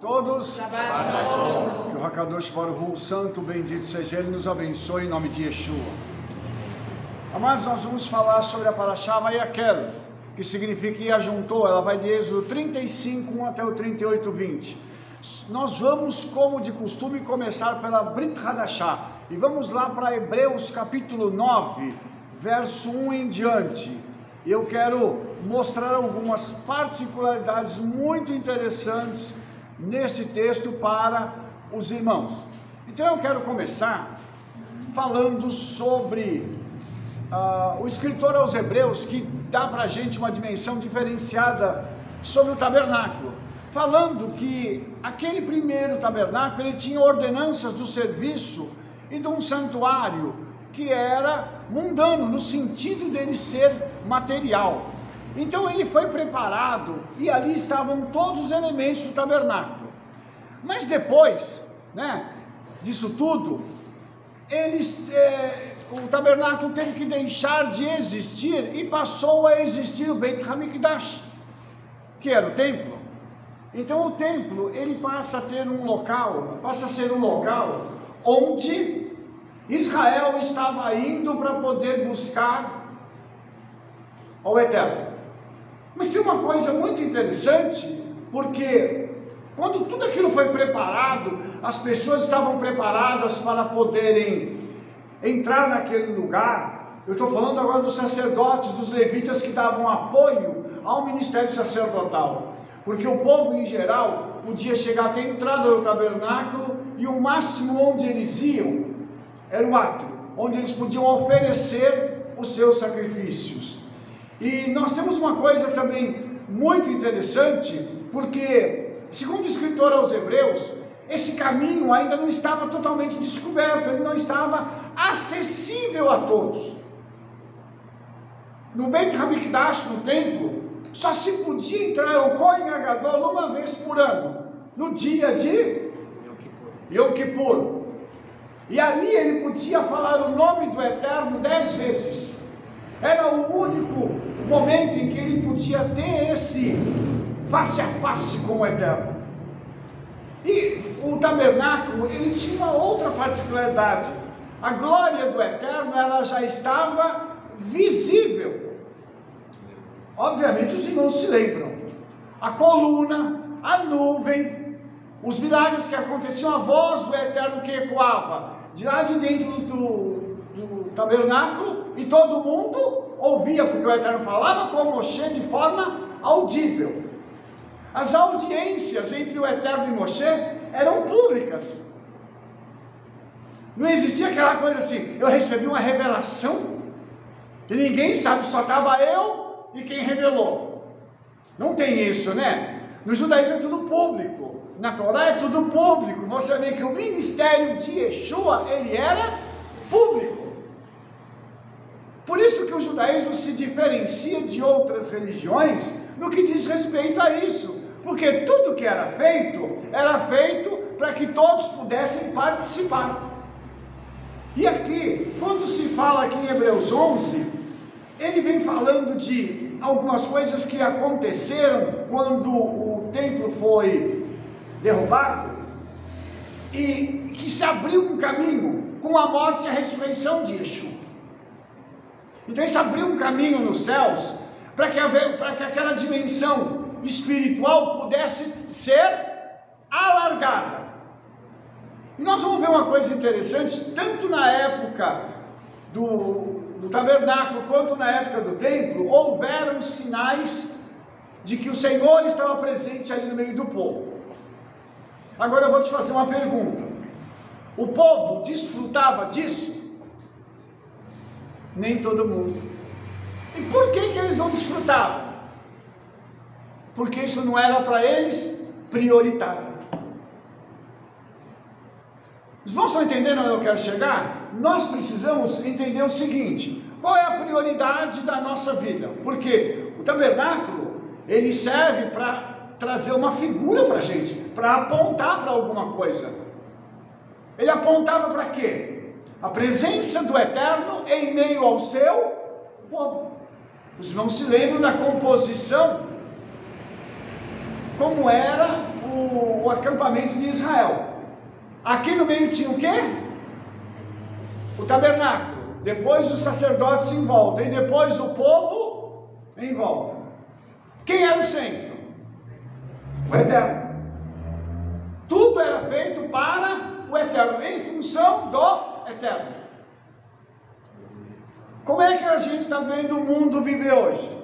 Todos, que o Hakadosh Baruch Hu, santo, bendito seja Ele, nos abençoe em nome de Yeshua. Amados, nós vamos falar sobre a Parashá Vayakel, que significa que ajuntou. Ela vai de Êxodo 35, 1 até o 38, 20. Nós vamos, como de costume, começar pela Brit Hadashah, e vamos lá para Hebreus capítulo 9, verso 1 em diante. Eu quero mostrar algumas particularidades muito interessantes neste texto para os irmãos. Então eu quero começar falando sobre o escritor aos Hebreus, que dá para a gente uma dimensão diferenciada sobre o tabernáculo, falando que aquele primeiro tabernáculo, ele tinha ordenanças do serviço e de um santuário que era mundano, no sentido dele ser material. Então ele foi preparado e ali estavam todos os elementos do tabernáculo. Mas depois, disso tudo, o tabernáculo teve que deixar de existir e passou a existir o Beit HaMikdash, que era o templo. Então o templo, ele passa a ser um local onde Israel estava indo para poder buscar ao Eterno. Mas tem uma coisa muito interessante, porque quando tudo aquilo foi preparado, as pessoas estavam preparadas para poderem entrar naquele lugar. Eu estou falando agora dos sacerdotes, dos levitas, que davam apoio ao ministério sacerdotal, porque o povo em geral podia chegar até a entrada do tabernáculo, e o máximo onde eles iam era o átrio, onde eles podiam oferecer os seus sacrifícios. E nós temos uma coisa também muito interessante, porque, segundo o escritor aos Hebreus, esse caminho ainda não estava totalmente descoberto, ele não estava acessível a todos. No Beit HaMikdash, no templo, só se podia entrar o Kohen Gadol uma vez por ano, no dia de Yom Kippur. E ali ele podia falar o nome do Eterno 10 vezes. Era o único momento em que ele podia ter esse face a face com o Eterno. E o tabernáculo, ele tinha uma outra particularidade. A glória do Eterno, ela já estava visível. Obviamente os irmãos se lembram. A coluna, a nuvem, os milagres que aconteciam, a voz do Eterno que ecoava de lá de dentro do tabernáculo, e todo mundo ouvia, porque o Eterno falava com Moshe de forma audível. As audiências entre o Eterno e Moshe eram públicas. Não existia aquela coisa assim, eu recebi uma revelação que ninguém sabe, só estava eu e quem revelou. Não tem isso, né? No judaísmo é tudo público, na Torá é tudo público. Você vê que o ministério de Yeshua, ele era público. Por isso que o judaísmo se diferencia de outras religiões no que diz respeito a isso, porque tudo que era feito para que todos pudessem participar. E aqui, quando se fala aqui em Hebreus 11, ele vem falando de algumas coisas que aconteceram quando o templo foi derrubado, e que se abriu um caminho com a morte e a ressurreição de Yeshua. Então isso abriu um caminho nos céus para que aquela dimensão espiritual pudesse ser alargada. E nós vamos ver uma coisa interessante, tanto na época do tabernáculo quanto na época do templo, houveram sinais de que o Senhor estava presente ali no meio do povo. Agora eu vou te fazer uma pergunta: o povo desfrutava disso? Nem todo mundo. E por que eles não desfrutavam? Porque isso não era para eles prioritário. Os irmãos estão entendendo onde eu quero chegar? Nós precisamos entender o seguinte: qual é a prioridade da nossa vida? Porque o tabernáculo, ele serve para trazer uma figura para a gente, para apontar para alguma coisa. Ele apontava para quê? A presença do Eterno em meio ao seu povo. Os irmãos se lembram da composição, como era o o acampamento de Israel. Aqui no meio tinha o quê? O tabernáculo. Depois os sacerdotes em volta. E depois o povo em volta. Quem era o centro? O Eterno. Tudo era feito para o Eterno, em função do Eterno. Como é que a gente está vendo o mundo viver hoje?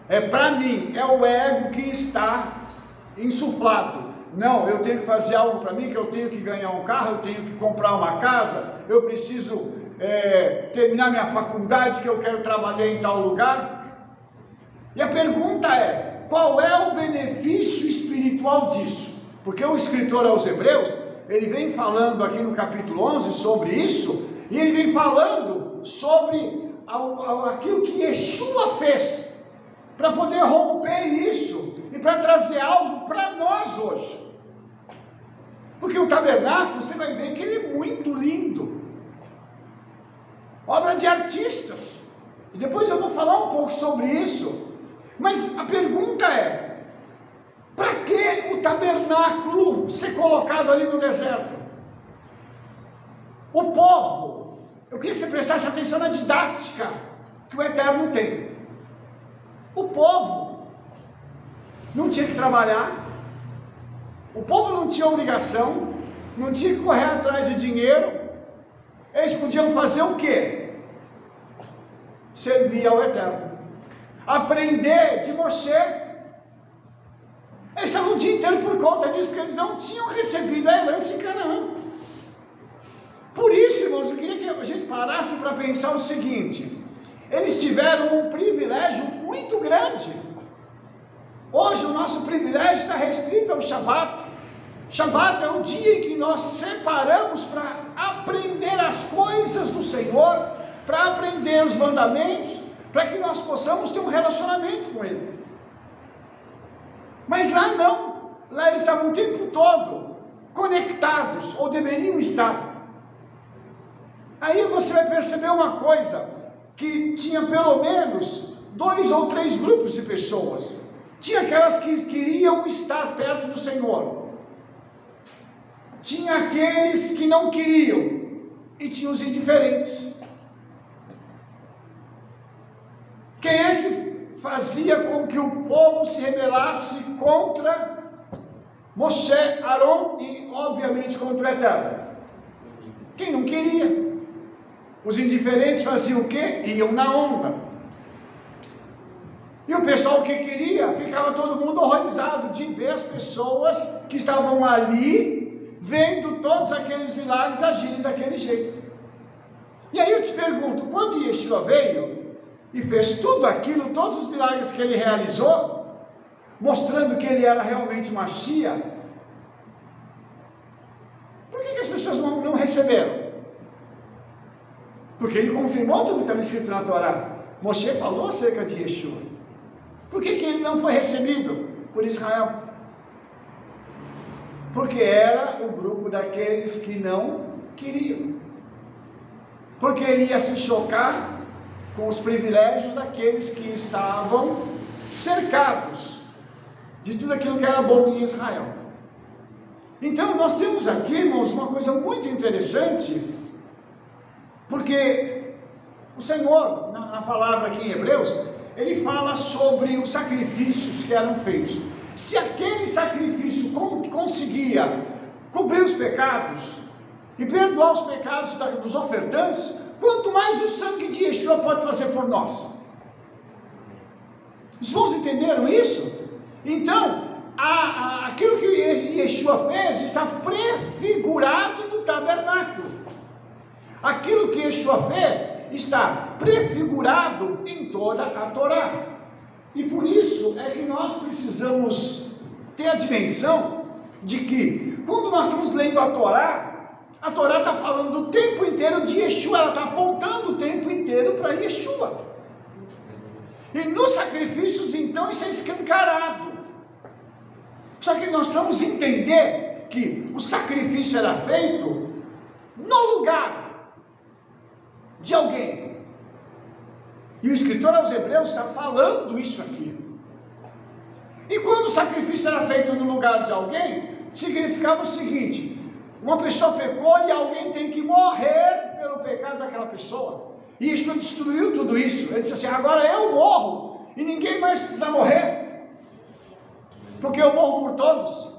É para mim, é o ego que está insuflado. Não, eu tenho que fazer algo para mim, que eu tenho que ganhar um carro, eu tenho que comprar uma casa, eu preciso terminar minha faculdade, que eu quero trabalhar em tal lugar. E a pergunta é, qual é o benefício espiritual disso? Porque o escritor aos Hebreus, ele vem falando aqui no capítulo 11 sobre isso, e ele vem falando sobre aquilo que Yeshua fez, para poder romper isso, e para trazer algo para nós hoje. Porque o tabernáculo, você vai ver que ele é muito lindo, obra de artistas, e depois eu vou falar um pouco sobre isso. Mas a pergunta é, para que o tabernáculo ser colocado ali no deserto? O povo, eu queria que você prestasse atenção na didática que o Eterno tem. O povo não tinha que trabalhar, o povo não tinha obrigação, não tinha que correr atrás de dinheiro, eles podiam fazer o quê? Servir ao Eterno, aprender de Moshe. Eles estavam o dia inteiro por conta disso, porque eles não tinham recebido a herança em Canaã. Por isso, irmãos, eu queria que a gente parasse para pensar o seguinte: eles tiveram um privilégio muito grande. Hoje o nosso privilégio está restrito ao Shabat. Shabat é o dia em que nós separamos para aprender as coisas do Senhor, para aprender os mandamentos, para que nós possamos ter um relacionamento com Ele. Mas lá não, lá eles estavam o tempo todo conectados, ou deveriam estar. Aí você vai perceber uma coisa, que tinha pelo menos 2 ou 3 grupos de pessoas. Tinha aquelas que queriam estar perto do Senhor, tinha aqueles que não queriam, e tinha os indiferentes. Quem é que fazia com que o povo se rebelasse contra Moshe, Arão e obviamente contra o Eterno? Quem não queria. Os indiferentes faziam o quê? Iam na onda. E o pessoal que queria, ficava todo mundo horrorizado de ver as pessoas que estavam ali, vendo todos aqueles milagres agirem daquele jeito. E aí eu te pergunto, quando Yeshua veio e fez tudo aquilo, todos os milagres que ele realizou, mostrando que ele era realmente Mashiach, por que as pessoas não receberam? Porque ele confirmou tudo que estava escrito na Torá. Moshe falou acerca de Yeshua. Por que ele não foi recebido por Israel? Porque era o grupo daqueles que não queriam. Porque ele ia se chocar com os privilégios daqueles que estavam cercados de tudo aquilo que era bom em Israel. Então nós temos aqui, irmãos, uma coisa muito interessante, porque o Senhor, na palavra aqui em Hebreus, ele fala sobre os sacrifícios que eram feitos. Se aquele sacrifício conseguia cobrir os pecados e perdoar os pecados dos ofertantes, quanto mais o sangue de Yeshua pode fazer por nós. Os irmãos entenderam isso? Então, aquilo que Yeshua fez está prefigurado no tabernáculo. Aquilo que Yeshua fez está prefigurado em toda a Torá. E por isso é que nós precisamos ter a dimensão de que, quando nós estamos lendo a Torá está falando o tempo inteiro de Yeshua, ela está apontando o tempo inteiro para Yeshua. E nos sacrifícios, então, isso é escancarado. Só que nós vamos entender que o sacrifício era feito no lugar de alguém. E o escritor aos Hebreus está falando isso aqui. E quando sacrifício era feito no lugar de alguém, significava o seguinte: uma pessoa pecou e alguém tem que morrer pelo pecado daquela pessoa. E Yeshua destruiu tudo isso. Ele disse assim: agora eu morro e ninguém mais precisa morrer, porque eu morro por todos.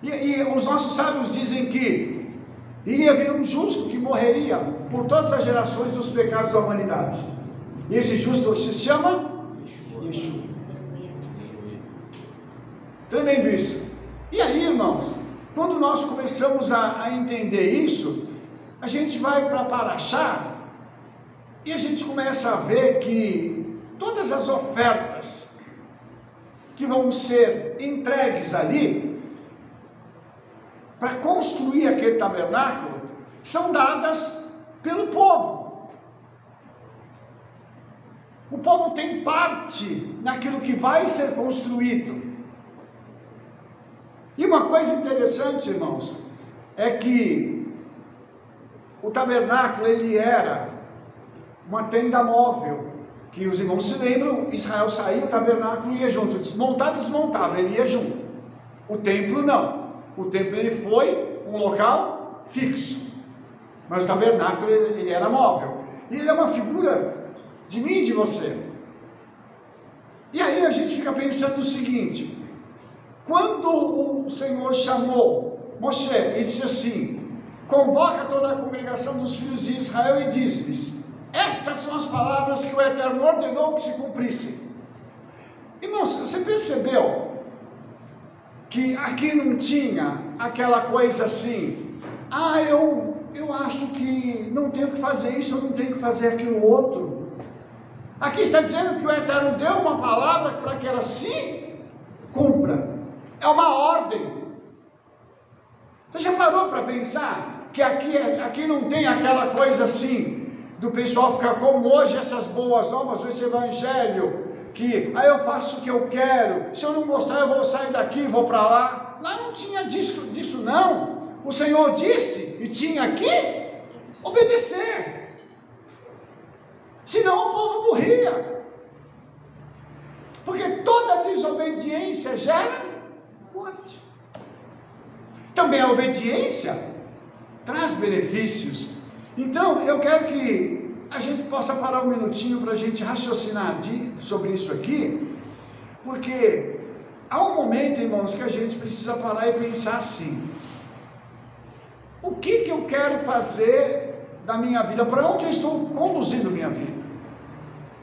E os nossos sábios dizem que iria vir um justo que morreria por todas as gerações dos pecados da humanidade. E esse justo se chama Yeshua. Tremendo isso. E aí, irmãos, quando nós começamos a entender isso, a gente vai para Paraxá e a gente começa a ver que todas as ofertas que vão ser entregues ali para construir aquele tabernáculo são dadas pelo povo. O povo tem parte naquilo que vai ser construído. E uma coisa interessante, irmãos, é que o tabernáculo, ele era uma tenda móvel, que os irmãos se lembram, Israel saía, o tabernáculo ia junto, desmontava e desmontava, ele ia junto. O templo não, o templo ele foi um local fixo, mas o tabernáculo ele era móvel, e ele é uma figura de mim e de você. E aí a gente fica pensando o seguinte: quando o Senhor chamou Moshe e disse assim: convoca toda a congregação dos filhos de Israel e diz-lhes: estas são as palavras que o Eterno ordenou que se cumprissem. Irmãos, você percebeu que aqui não tinha aquela coisa assim: ah, eu acho que não tenho que fazer isso, eu não tenho que fazer aquilo outro. Aqui está dizendo que o Eterno deu uma palavra para que ela se cumpra. É uma ordem. Você já parou para pensar que aqui não tem aquela coisa assim, do pessoal ficar como hoje essas boas novas, esse evangelho, que aí eu faço o que eu quero, se eu não gostar eu vou sair daqui e vou para lá. Lá não tinha disso não. O Senhor disse e tinha que obedecer, senão o povo morria, porque toda desobediência gera morte. Também a obediência traz benefícios. Então eu quero que a gente possa parar um minutinho para a gente raciocinar sobre isso aqui, porque há um momento, irmãos, que a gente precisa parar e pensar assim: o que eu quero fazer da minha vida, para onde eu estou conduzindo minha vida?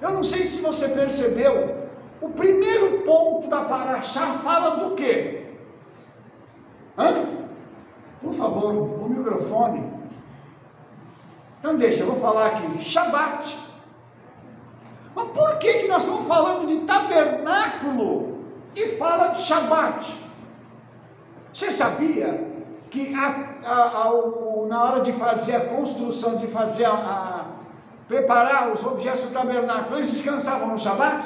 Eu não sei se você percebeu, o primeiro ponto da Paraxá fala do quê? Por favor, o microfone. Então deixa, eu vou falar aqui, Shabat. Mas por que nós estamos falando de tabernáculo e fala de Shabat? Você sabia que na hora de fazer a construção, de fazer preparar os objetos do tabernáculo, eles descansavam no Shabat?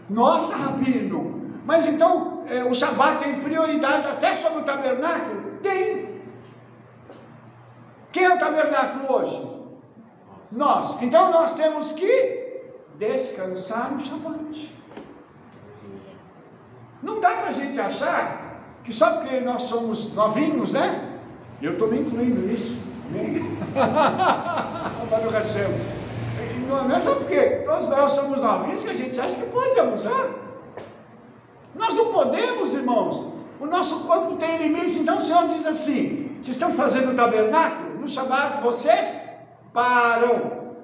Nossa, Rabino, mas então o Shabat tem prioridade até sobre o tabernáculo? Tem. Quem é o tabernáculo hoje? Nós. Então nós temos que descansar no Shabat. Não dá para a gente achar que só porque nós somos novinhos, né? Eu estou me incluindo nisso. Não é só porque todos nós somos novinhos que a gente acha que pode abusar. Nós não podemos, irmãos. O nosso corpo tem limites. Então o Senhor diz assim: vocês estão fazendo o tabernáculo? No Shabat vocês param.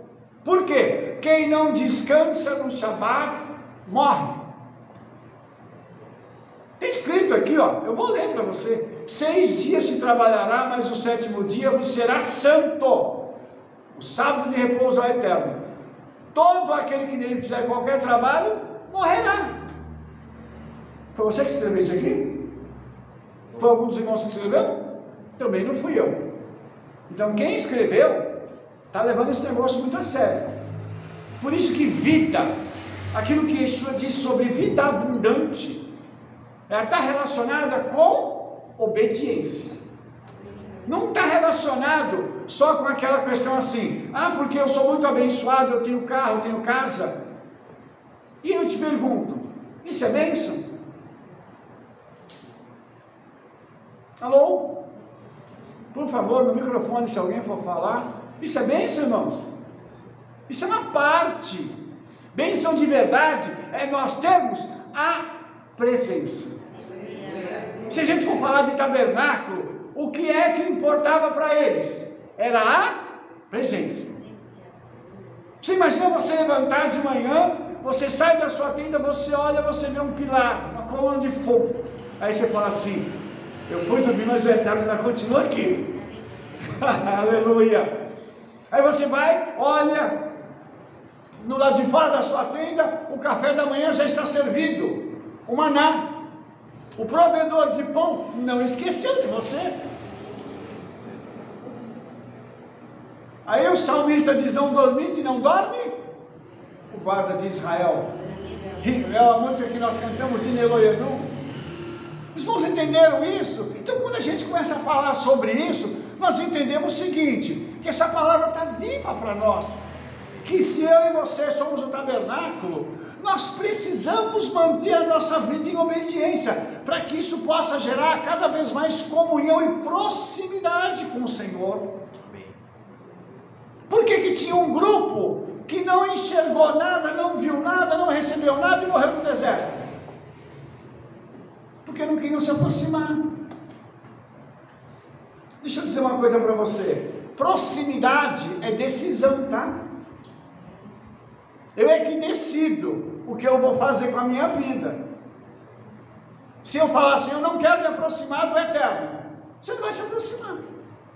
Por quê? Quem não descansa no Shabat morre. Tem escrito aqui, ó, eu vou ler para você: 6 dias se trabalhará, mas o 7º dia vos será santo. O sábado de repouso ao Eterno. Todo aquele que nele fizer qualquer trabalho morrerá. Foi você que escreveu isso aqui? Foi algum dos irmãos que escreveu? Também não fui eu. Então quem escreveu está levando esse negócio muito a sério. Por isso que vida, aquilo que Yeshua disse sobre vida abundante, ela está relacionada com obediência. Não está relacionado só com aquela questão assim: ah, porque eu sou muito abençoado, eu tenho carro, eu tenho casa. E eu te pergunto, Isso é bênção? Alô? Por favor, no microfone, se alguém for falar. Isso é bênção, irmãos? Isso é uma parte. Bênção de verdade é nós termos a presença. Se a gente for falar de tabernáculo, o que é que importava para eles? Era a presença. Você imagina você levantar de manhã, você sai da sua tenda, você olha, você vê um pilar, uma coluna de fogo. Aí você fala assim, eu fui dormir, mas o Eterno ainda continua aqui. Aleluia. Aí você vai, olha, no lado de fora da sua tenda, o café da manhã já está servido, o maná. O provedor de pão não esqueceu de você. Aí o salmista diz, não dormite, não dorme? O guarda de Israel. É a música que nós cantamos em Eloenu. Os irmãos entenderam isso? Então quando a gente começa a falar sobre isso, nós entendemos o seguinte, que essa palavra está viva para nós. Que se eu e você somos o tabernáculo, nós precisamos manter a nossa vida em obediência, para que isso possa gerar cada vez mais comunhão e proximidade com o Senhor. Por que tinha um grupo que não enxergou nada, não viu nada, não recebeu nada e morreu no deserto? Porque não queriam se aproximar. Deixa eu dizer uma coisa para você, proximidade é decisão, tá? Eu é que decido o que eu vou fazer com a minha vida. Se eu falar assim, eu não quero me aproximar do Eterno, você não vai se aproximar.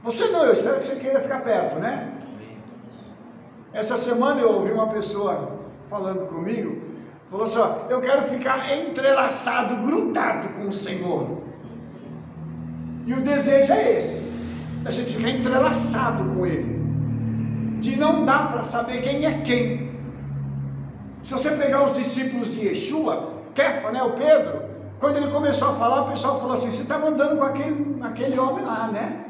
Você não, eu espero que você queira ficar perto, né? Essa semana eu ouvi uma pessoa falando comigo, falou assim, ó, eu quero ficar entrelaçado, grudado com o Senhor. E o desejo é esse, a gente ficar entrelaçado com Ele, de não dá para saber quem é quem. Se você pegar os discípulos de Yeshua, Kefa, né, o Pedro, quando ele começou a falar, o pessoal falou assim, você estava andando com aquele homem lá, né?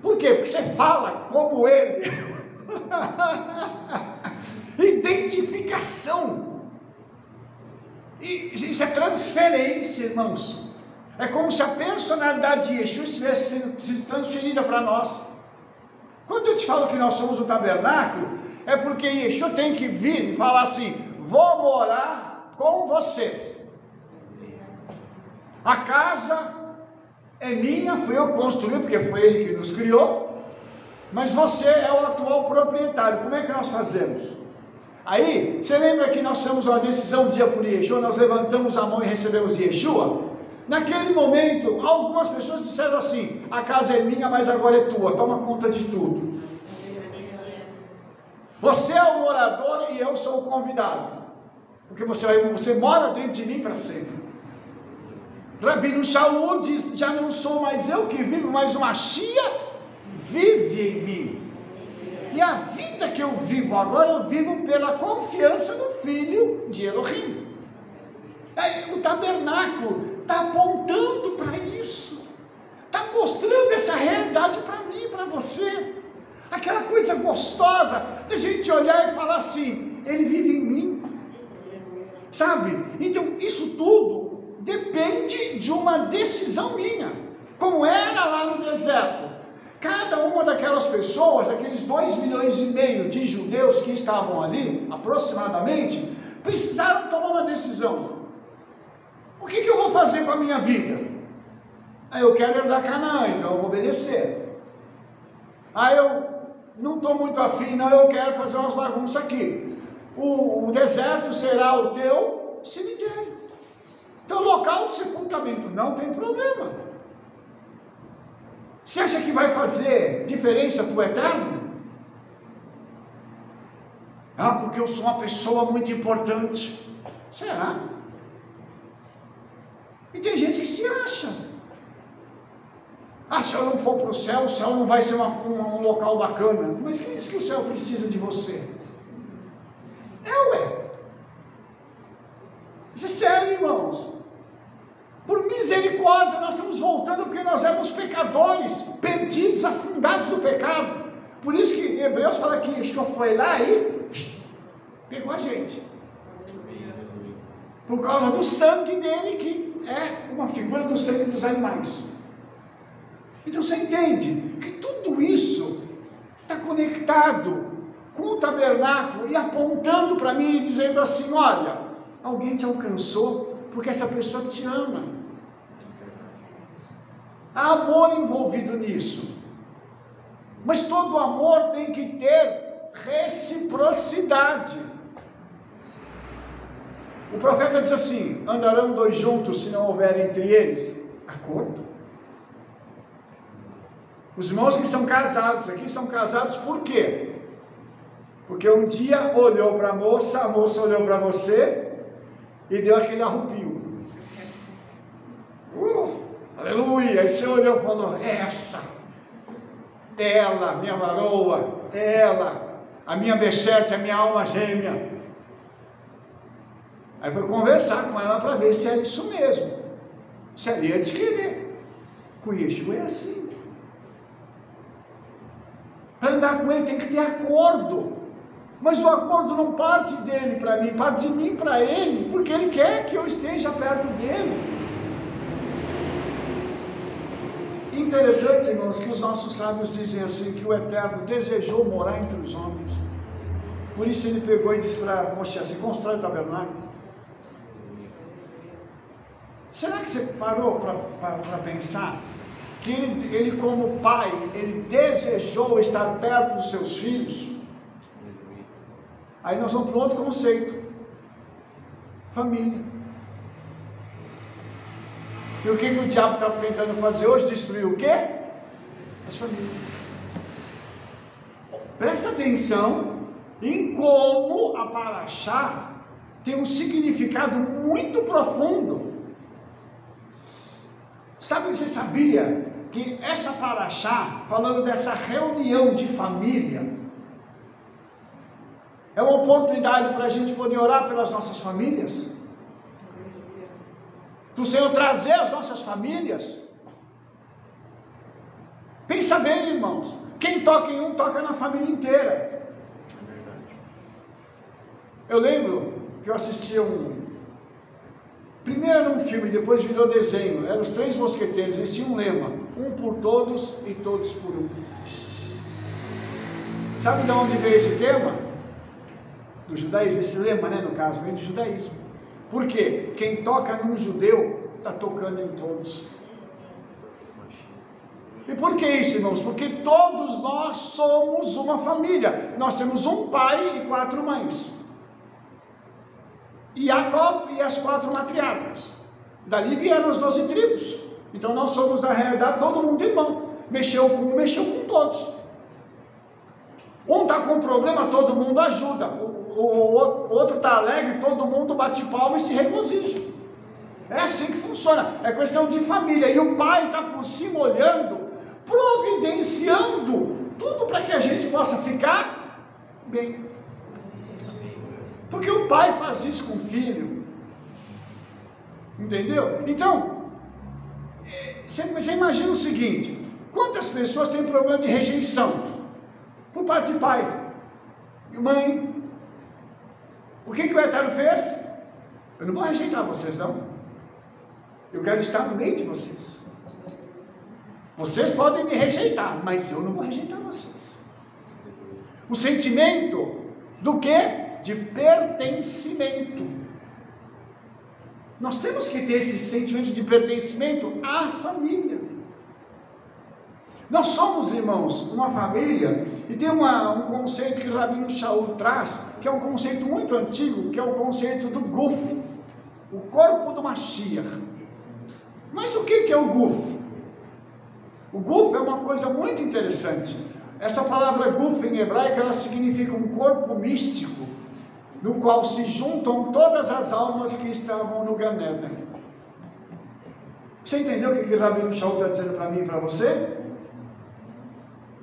Por quê? Porque você fala como ele. Identificação. E isso é transferência, irmãos. É como se a personalidade de Yeshua estivesse sendo transferida para nós. Quando eu te falo que nós somos o tabernáculo, é porque Yeshua tem que vir e falar assim, vou morar com vocês. A casa é minha, fui eu que construí, porque foi Ele que nos criou, mas você é o atual proprietário. Como é que nós fazemos? Aí, você lembra que nós temos uma decisão um dia por Yeshua, nós levantamos a mão e recebemos Yeshua? Naquele momento, algumas pessoas disseram assim, a casa é minha, mas agora é tua, toma conta de tudo. Você é o morador e eu sou o convidado, porque você mora dentro de mim para sempre. Rabino Shaul diz, já não sou mais eu que vivo, mas o Mashiach vive em mim. E a vida que eu vivo agora, eu vivo pela confiança no Filho de Elohim. O tabernáculo está apontando para isso, está mostrando essa realidade para mim e para você. Aquela coisa gostosa da gente olhar e falar assim, Ele vive em mim, sabe? Então isso tudo depende de uma decisão minha, como era lá no deserto. Cada uma daquelas pessoas, aqueles 2,5 milhões de judeus que estavam ali, aproximadamente, precisaram tomar uma decisão. O que eu vou fazer com a minha vida? Eu quero herdar Canaã, então eu vou obedecer. Eu não estou muito afim, não, eu quero fazer umas bagunças aqui. O deserto será o teu cemitério, teu local de sepultamento, não tem problema. Você acha que vai fazer diferença para o Eterno? Porque eu sou uma pessoa muito importante. Será? E tem gente que se acha. Se eu não for para o céu não vai ser um local bacana. Mas quem diz que o céu precisa de você? Ué. Isso é sério, irmãos. Por misericórdia, nós estamos voltando porque nós éramos pecadores, perdidos, afundados no pecado. Por isso que Hebreus fala que Yeshua foi lá e pegou a gente. por causa do sangue dele, que é uma figura do sangue dos animais. Então você entende que tudo isso está conectado com o tabernáculo e apontando para mim e dizendo assim: olha, alguém te alcançou porque essa pessoa te ama. Há amor envolvido nisso, mas todo amor tem que ter reciprocidade. O profeta diz assim: andarão dois juntos se não houver entre eles acordo. Os irmãos que são casados aqui são casados por quê? Porque um dia olhou para a moça olhou para você e deu aquele arrupio. Aleluia! Aí você olhou e falou: ela, minha varoa, ela, a minha Bechete, a minha alma gêmea. Aí foi conversar com ela para ver se era isso mesmo, se ela ia te querer. Com Yeshua é assim. Para andar com ele tem que ter acordo, mas o acordo não parte dele para mim, parte de mim para ele, porque ele quer que eu esteja perto dele. Interessante, irmãos, que os nossos sábios dizem assim, que o Eterno desejou morar entre os homens, por isso ele pegou e disse para Moshe assim: constrói o tabernáculo. Será que você parou para pensar que ele como pai, ele desejou estar perto dos seus filhos? Aí nós vamos para outro conceito: família. E o que o diabo está tentando fazer hoje? Destruir o quê? As famílias. Presta atenção em como a Paraxá tem um significado muito profundo. Você sabia que essa Paraxá, falando dessa reunião de família, é uma oportunidade para a gente poder orar pelas nossas famílias? Para o Senhor trazer as nossas famílias? Pensa bem, irmãos, quem toca em um, toca na família inteira. Eu lembro que eu assistia primeiro era um filme, depois virou desenho, eram os Três Mosqueteiros, eles tinham um lema: um por todos e todos por um. Sabe de onde veio esse tema? Do judaísmo, esse lema, no caso, vem do judaísmo. Por quê? Quem toca num judeu, está tocando em todos. E por que isso, irmãos? Porque todos nós somos uma família. Nós temos um pai e 4 mães. E Jacó e as 4 matriarcas. Dali vieram as 12 tribos. Então nós somos, na realidade, todo mundo irmão. Mexeu com um, mexeu com todos. Um está com um problema, todo mundo ajuda. O outro está alegre, todo mundo bate palma e se regozija. É assim que funciona. É questão de família. E o pai está por cima olhando, providenciando tudo para que a gente possa ficar bem. Porque o pai faz isso com o filho. Entendeu? Então, você imagina o seguinte: quantas pessoas têm problema de rejeição por parte de pai e mãe? O que o Eterno fez? Eu não vou rejeitar vocês, não. Eu quero estar no meio de vocês. Vocês podem me rejeitar, mas eu não vou rejeitar vocês. O sentimento do quê? De pertencimento. Nós temos que ter esse sentimento de pertencimento à família. Nós somos, irmãos, uma família, e tem um conceito que o Rabino Shaul traz, que é um conceito muito antigo, que é o conceito do Guf, o corpo do Mashiach. Mas o que é o Guf? O Guf é uma coisa muito interessante. Essa palavra Guf em hebraico, ela significa um corpo místico, no qual se juntam todas as almas que estavam no Gan Eden. Você entendeu o que o Rabino Shaul está dizendo para mim e para você?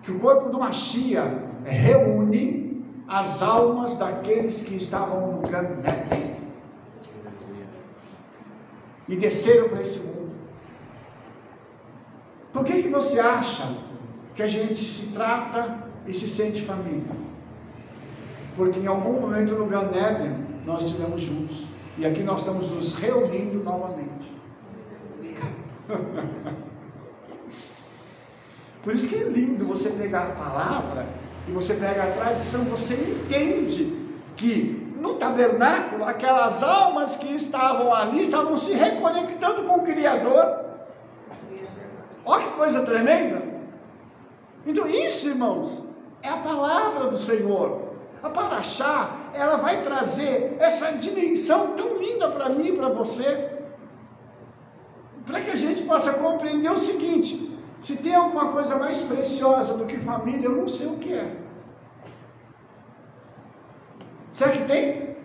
Que o corpo do Mashiach reúne as almas daqueles que estavam no Gan Eden e desceram para esse mundo. Por que você acha que a gente se trata e se sente família? Porque em algum momento no Gan Eden nós estivemos juntos. E aqui nós estamos nos reunindo novamente. Por isso que é lindo você pegar a palavra e você pega a tradição, você entende que no tabernáculo aquelas almas que estavam ali estavam se reconectando com o Criador. Olha que coisa tremenda! Então isso, irmãos, é a palavra do Senhor. A Paraxá, ela vai trazer essa dimensão tão linda para mim e para você, para que a gente possa compreender o seguinte: se tem alguma coisa mais preciosa do que família, eu não sei o que é. Será que tem?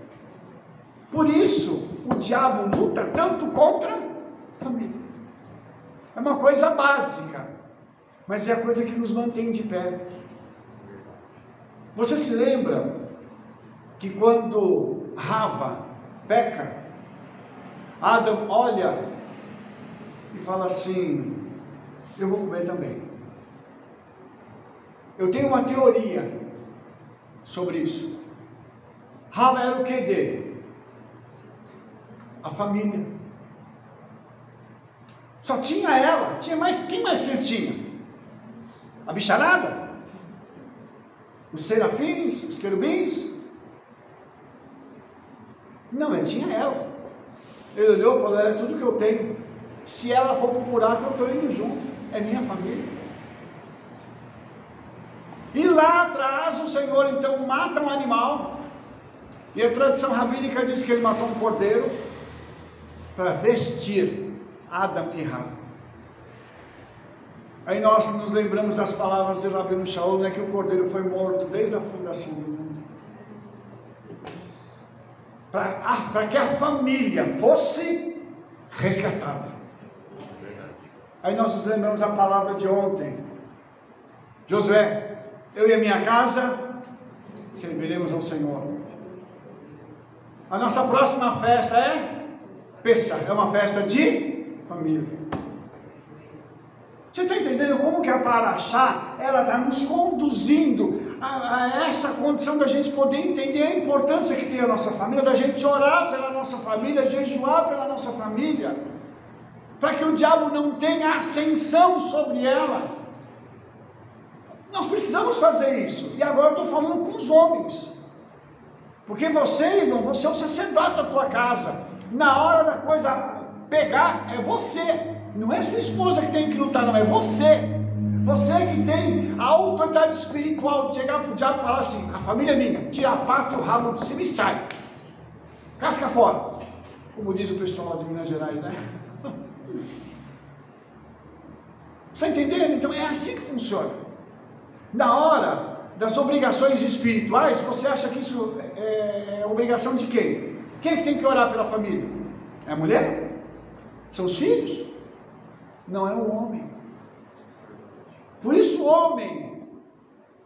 Por isso, o diabo luta tanto contra a família. É uma coisa básica, mas é a coisa que nos mantém de pé. Você se lembra que quando Rava peca, Adão olha e fala assim: eu vou comer também. Eu tenho uma teoria sobre isso. Rava era o que dele? A família. Só tinha ela. Tinha mais, quem mais que ele tinha? A bicharada? Os serafins? Os querubins? Não, ele tinha ela. Ele olhou e falou: é tudo que eu tenho. Se ela for para o buraco, eu estou indo junto. É minha família. E lá atrás o Senhor então mata um animal. E a tradição rabínica diz que ele matou um cordeiro para vestir Adão e Rava. Aí nós nos lembramos das palavras de Rabino Shaul, né, que o cordeiro foi morto desde a fundação do mundo. Para que a família fosse resgatada. Aí nós nos lembramos a palavra de ontem: Josué, eu e a minha casa serviremos ao Senhor. A nossa próxima festa é Pessah, é uma festa de família. Você está entendendo como que a Paraxá, ela está nos conduzindo a essa condição da gente poder entender a importância que tem a nossa família, da gente orar pela nossa família, jejuar pela nossa família, para que o diabo não tenha ascensão sobre ela. Nós precisamos fazer isso. E agora eu estou falando com os homens, porque você, irmão, você é o sacerdote da tua casa. Na hora da coisa pegar, é você. Não é sua esposa que tem que lutar, não, é você. Você que tem a autoridade espiritual de chegar para o diabo e falar assim: a família é minha, tira a pata e o rabo de cima e sai. Casca fora. Como diz o pessoal lá de Minas Gerais, né? Você entendendo? Então é assim que funciona. Na hora das obrigações espirituais, você acha que isso é obrigação de quem? Quem é que tem que orar pela família? É a mulher? São os filhos? Não, é o homem. Por isso o homem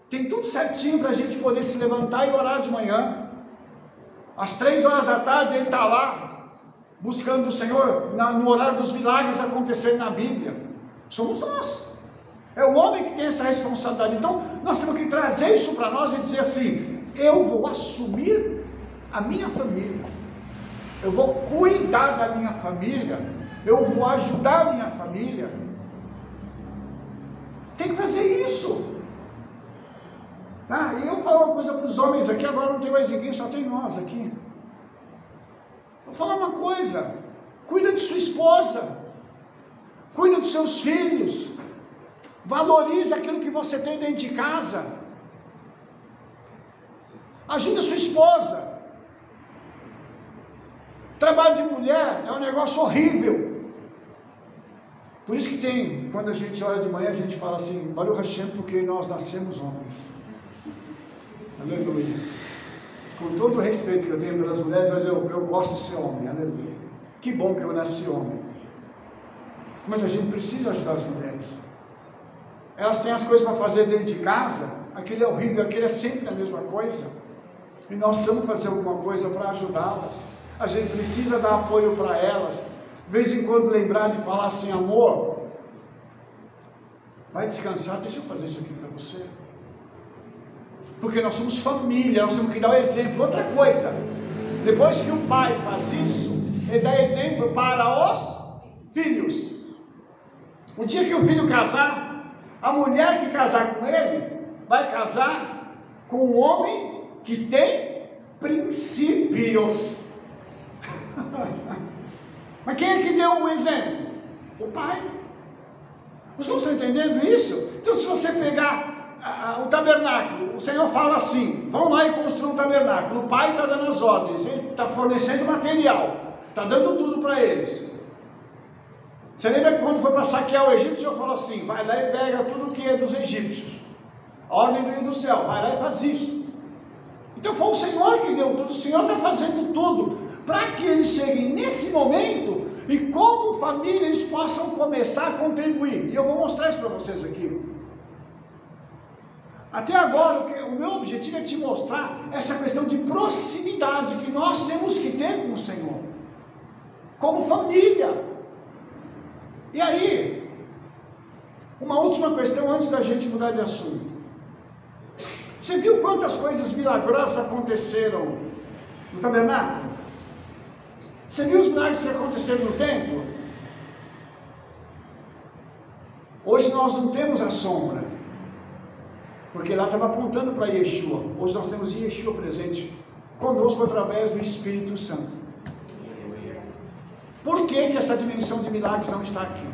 tem tudo certinho para a gente poder se levantar e orar de manhã. Às 3 horas da tarde ele está lá, buscando o Senhor, no horário dos milagres acontecerem na Bíblia. Somos nós. É o homem que tem essa responsabilidade. Então nós temos que trazer isso para nós e dizer assim: eu vou assumir a minha família, eu vou cuidar da minha família, eu vou ajudar a minha família. Tem que fazer isso. E eu vou falar uma coisa para os homens aqui, agora não tem mais ninguém, só tem nós aqui. Vou falar uma coisa: cuida de sua esposa, cuida dos seus filhos, valorize aquilo que você tem dentro de casa, ajuda sua esposa. Trabalho de mulher é um negócio horrível. Por isso que tem, quando a gente ora de manhã, a gente fala assim: Baruch Hashem, porque nós nascemos homens. Aleluia. Com todo o respeito que eu tenho pelas mulheres, mas eu gosto de ser homem. Aleluia. Que bom que eu nasci homem. Mas a gente precisa ajudar as mulheres. Elas têm as coisas para fazer dentro de casa, aquele é horrível, aquele é sempre a mesma coisa. E nós precisamos fazer alguma coisa para ajudá-las. A gente precisa dar apoio para elas. De vez em quando lembrar de falar assim: amor, vai descansar, deixa eu fazer isso aqui para você. Porque nós somos família, nós temos que dar o exemplo. Outra coisa, Depois que o pai faz isso, ele dá exemplo para os filhos. O dia que o filho casar, a mulher que casar com ele, vai casar com um homem que tem princípios. Mas quem é que deu o exemplo? O pai. Vocês não estão entendendo isso? Então, se você pegar o tabernáculo, o Senhor fala assim: vão lá e construam um tabernáculo. O pai está dando as ordens, ele está fornecendo material, está dando tudo para eles. Você lembra que quando foi para saquear o Egito, o Senhor falou assim: vai lá e pega tudo que é dos egípcios. A ordem veio do céu, vai lá e faz isso. Então foi o Senhor que deu tudo, o Senhor está fazendo tudo, para que eles cheguem nesse momento, e como família eles possam começar a contribuir. E eu vou mostrar isso para vocês aqui. Até agora, o meu objetivo é te mostrar essa questão de proximidade que nós temos que ter com o Senhor, como família. E aí, uma última questão antes da gente mudar de assunto. Você viu quantas coisas milagrosas aconteceram no tabernáculo? Você viu os milagres que aconteceram no templo? Hoje nós não temos a sombra, porque lá estava apontando para Yeshua. Hoje nós temos Yeshua presente conosco através do Espírito Santo. Por que essa dimensão de milagres não está aqui?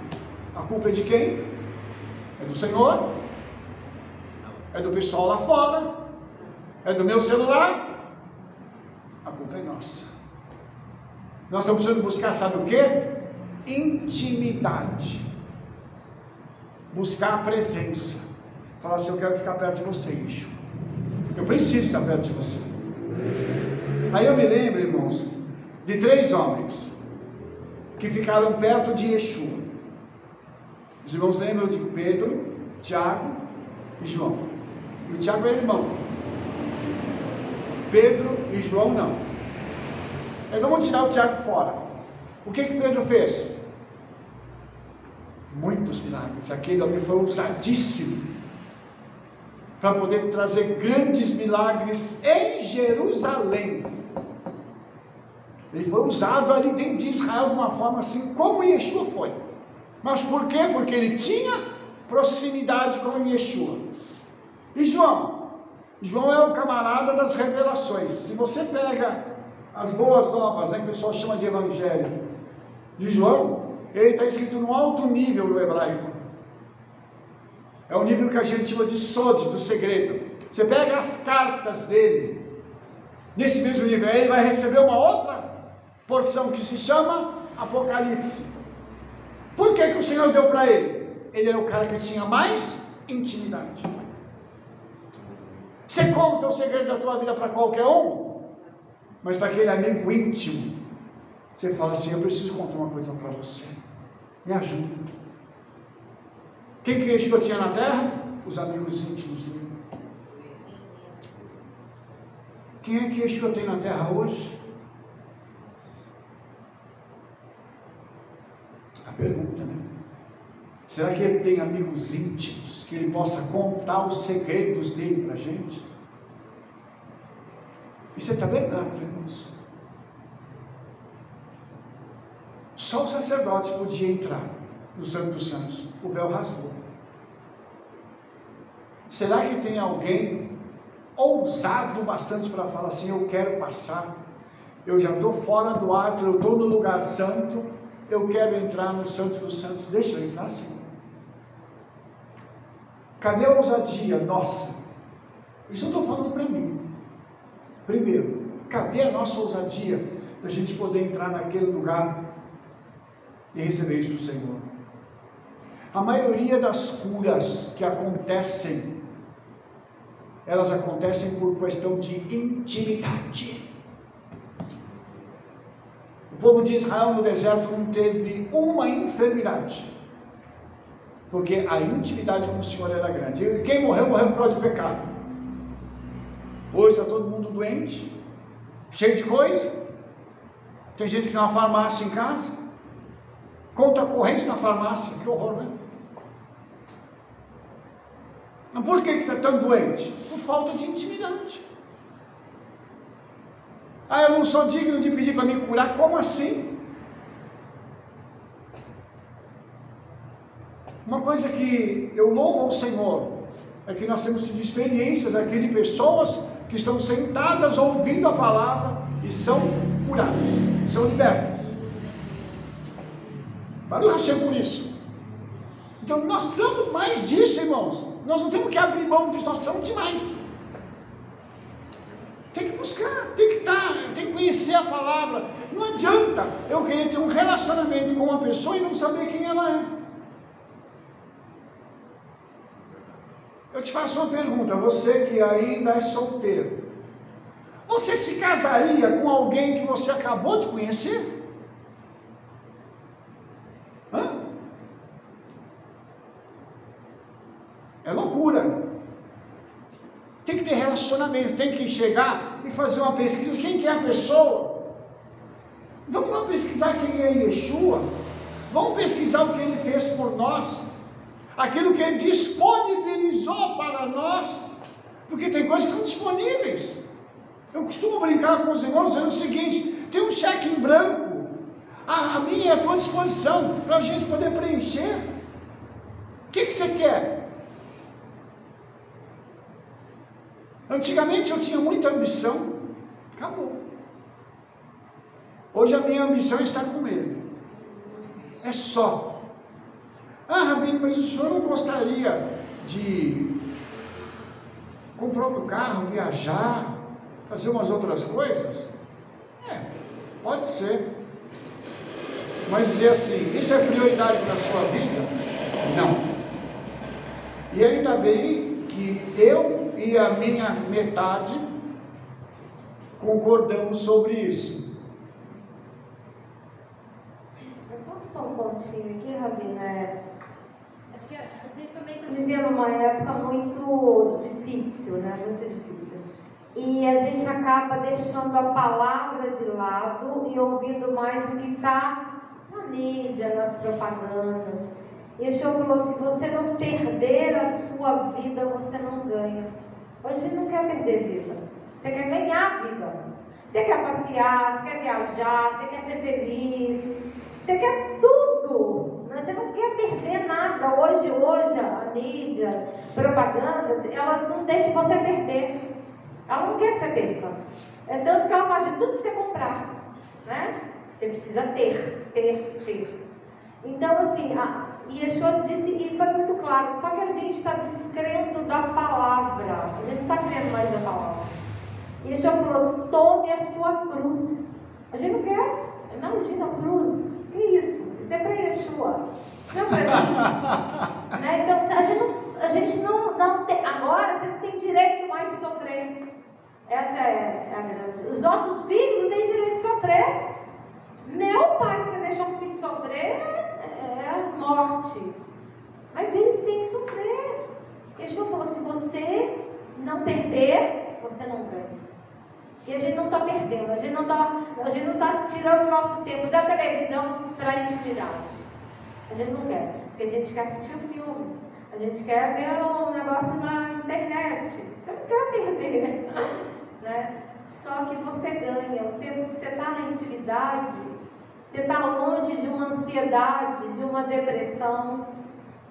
A culpa é de quem? É do Senhor? É do pessoal lá fora? É do meu celular? A culpa é nossa. Nós estamos precisando buscar, sabe o que? Intimidade. Buscar a presença. Falar assim: eu quero ficar perto de você, Yeshua. Eu preciso estar perto de você. Aí eu me lembro, irmãos, de 3 homens que ficaram perto de Yeshua. Os irmãos lembram de Pedro, Tiago e João. E o Tiago era irmão. Pedro e João não. Aí vamos tirar o Tiago fora. O que Pedro fez? Muitos milagres. Aquele homem foi ousadíssimo para poder trazer grandes milagres em Jerusalém. Ele foi usado ali dentro de Israel de uma forma assim como Yeshua foi. Mas por quê? Porque ele tinha proximidade com Yeshua. E João? João é o camarada das revelações. Se você pega as boas novas, aí o pessoal chama de evangelho de João, ele está escrito no alto nível do hebraico. É o nível que a gente chama de sod, do segredo. Você pega as cartas dele, nesse mesmo nível, aí ele vai receber uma outra porção que se chama Apocalipse. Por que o Senhor deu para ele? Ele era o cara que tinha mais intimidade. Você conta o segredo da tua vida para qualquer um, mas para aquele amigo íntimo, você fala assim: eu preciso contar uma coisa para você, me ajuda. Quem que Yeshua tinha na terra? Os amigos íntimos dele. Quem é que Yeshua tem na terra hoje? A pergunta, né? Será que ele tem amigos íntimos que ele possa contar os segredos dele para a gente? Isso é tabernáculo, irmãos. Só o sacerdote podia entrar no Santo dos Santos. O véu rasgou. Será que tem alguém ousado bastante para falar assim: eu quero passar, eu já estou fora do átrio, eu estou no lugar santo, eu quero entrar no Santo dos Santos? Deixa eu entrar, Senhor. Cadê a ousadia nossa? Isso eu estou falando para mim. Primeiro, cadê a nossa ousadia da gente poder entrar naquele lugar e receber isso do Senhor? A maioria das curas que acontecem, elas acontecem por questão de intimidade. O povo de Israel no deserto não teve uma enfermidade, porque a intimidade com o Senhor era grande. E quem morreu, morreu por causa de pecado. Hoje está todo mundo doente, cheio de coisa. Tem gente que tem uma farmácia em casa, conta corrente na farmácia. Que horror, né? Mas por que está tão doente? Por falta de intimidade. Ah, eu não sou digno de pedir para me curar. Como assim? Uma coisa que eu louvo ao Senhor é que nós temos tido experiências aqui de pessoas que estão sentadas ouvindo a palavra e são curadas, são libertas. Valeu, Hashem, por isso. Então nós precisamos mais disso, irmãos. Nós não temos que abrir mão disso, nós precisamos de mais. Tem que buscar, tem que estar, tem que conhecer a palavra. Não adianta eu querer ter um relacionamento com uma pessoa e não saber quem ela é. Eu te faço uma pergunta, você que ainda é solteiro, você se casaria com alguém que você acabou de conhecer? Hã? É loucura. Tem que ter relacionamento, tem que chegar e fazer uma pesquisa. Quem que é a pessoa? Vamos lá pesquisar quem é Yeshua. Vamos pesquisar o que ele fez por nós. Aquilo que ele disponibilizou para nós. Porque tem coisas que estão disponíveis. Eu costumo brincar com os irmãos dizendo o seguinte: tem um cheque em branco. A minha é à tua disposição para a gente poder preencher. O que você quer? Antigamente eu tinha muita ambição, acabou. Hoje a minha ambição é estar com ele. É só. Ah, Rabino, mas o senhor não gostaria de comprar outro carro, viajar, fazer umas outras coisas? Pode ser. Mas dizer assim, isso é prioridade na sua vida? Não. E ainda bem que eu e a minha metade concordamos sobre isso. Eu posso dar um pontinho aqui, Rabino? É porque a gente também está vivendo uma época muito difícil, né? Muito difícil. E a gente acaba deixando a palavra de lado e ouvindo mais o que está na mídia, nas propagandas. E o Senhor falou: se você não perder a sua vida, você não ganha. Hoje a gente não quer perder vida, você quer ganhar a vida. Você quer passear, você quer viajar, você quer ser feliz, você quer tudo, mas você não quer perder nada. Hoje a mídia, propaganda, elas não deixam você perder. Ela não quer que você perca. É tanto que ela faz de tudo que você comprar, né? Você precisa ter. Então, assim, Yeshua disse, e foi muito claro, só que a gente está descrendo da palavra, a gente não está crendo mais da palavra. Yeshua falou: tome a sua cruz. A gente não quer, imagina a cruz, que isso? Isso é para Yeshua, não é para mim. Né? Então, a gente não tem, agora você não tem direito mais de sofrer. Essa é a grande. Os nossos filhos não têm direito de sofrer. Meu pai, se deixar um filho sofrer, é morte. Mas eles têm que sofrer. Yeshua falou: se você não perder, você não ganha. E a gente não está perdendo, a gente não está tirando o nosso tempo da televisão para a intimidade. A gente não quer, porque a gente quer assistir um filme, a gente quer ver um negócio na internet. Você não quer perder, né? Só que você ganha. O tempo que você está na intimidade, você está longe de uma ansiedade, de uma depressão,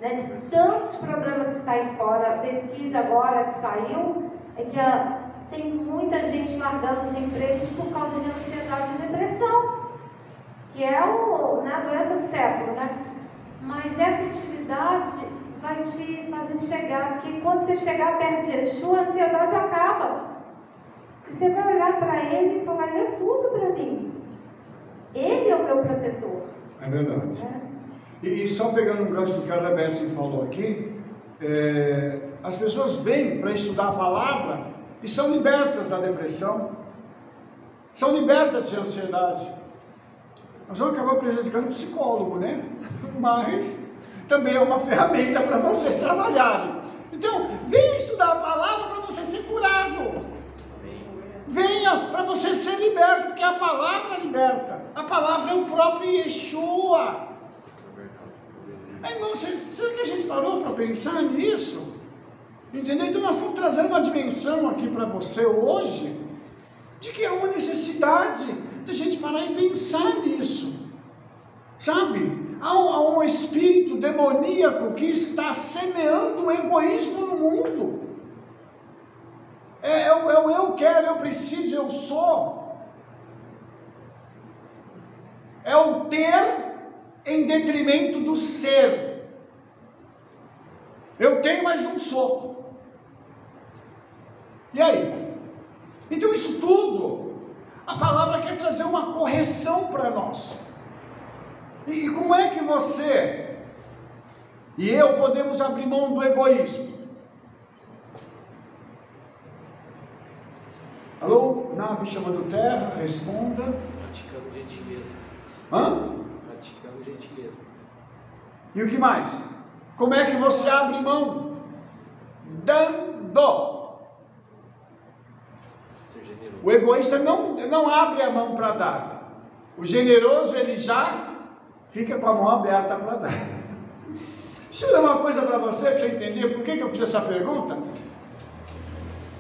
né, de tantos problemas que está aí fora. A pesquisa agora que saiu é que tem muita gente largando os empregos por causa de ansiedade e depressão, que é a doença do século, né? Mas essa intimidade vai te fazer chegar, porque quando você chegar perto de Yeshua, a ansiedade acaba. Você vai olhar para ele e falar: ele é tudo para mim. Ele é o meu protetor. É verdade. E só pegando um gancho do que a Rebecca falou aqui, as pessoas vêm para estudar a palavra e são libertas da depressão, são libertas de ansiedade. Nós vamos acabar prejudicando o psicólogo, né? Mas também é uma ferramenta para vocês trabalharem. Então, venha estudar a palavra para você ser curado. Venha para você ser liberto, porque a palavra liberta. A palavra é o próprio Yeshua. Irmão, será que a gente parou para pensar nisso? Entendeu? Então nós estamos trazendo uma dimensão aqui para você hoje, de que há uma necessidade de a gente parar e pensar nisso, sabe? Há um espírito demoníaco que está semeando o egoísmo no mundo. É o eu quero, eu preciso, eu sou. É o ter em detrimento do ser. Eu tenho, mas não sou. E aí? Então isso tudo, a palavra quer trazer uma correção para nós. E como é que você e eu podemos abrir mão do egoísmo? Alô? Nave chamando terra, responda. Praticando gentileza. Hã? Praticando gentileza. E o que mais? Como é que você abre mão? Dando. Ser generoso. O egoísta não abre a mão para dar. O generoso, ele já fica com a mão aberta para dar. Deixa eu dar uma coisa para você entender por que eu fiz essa pergunta.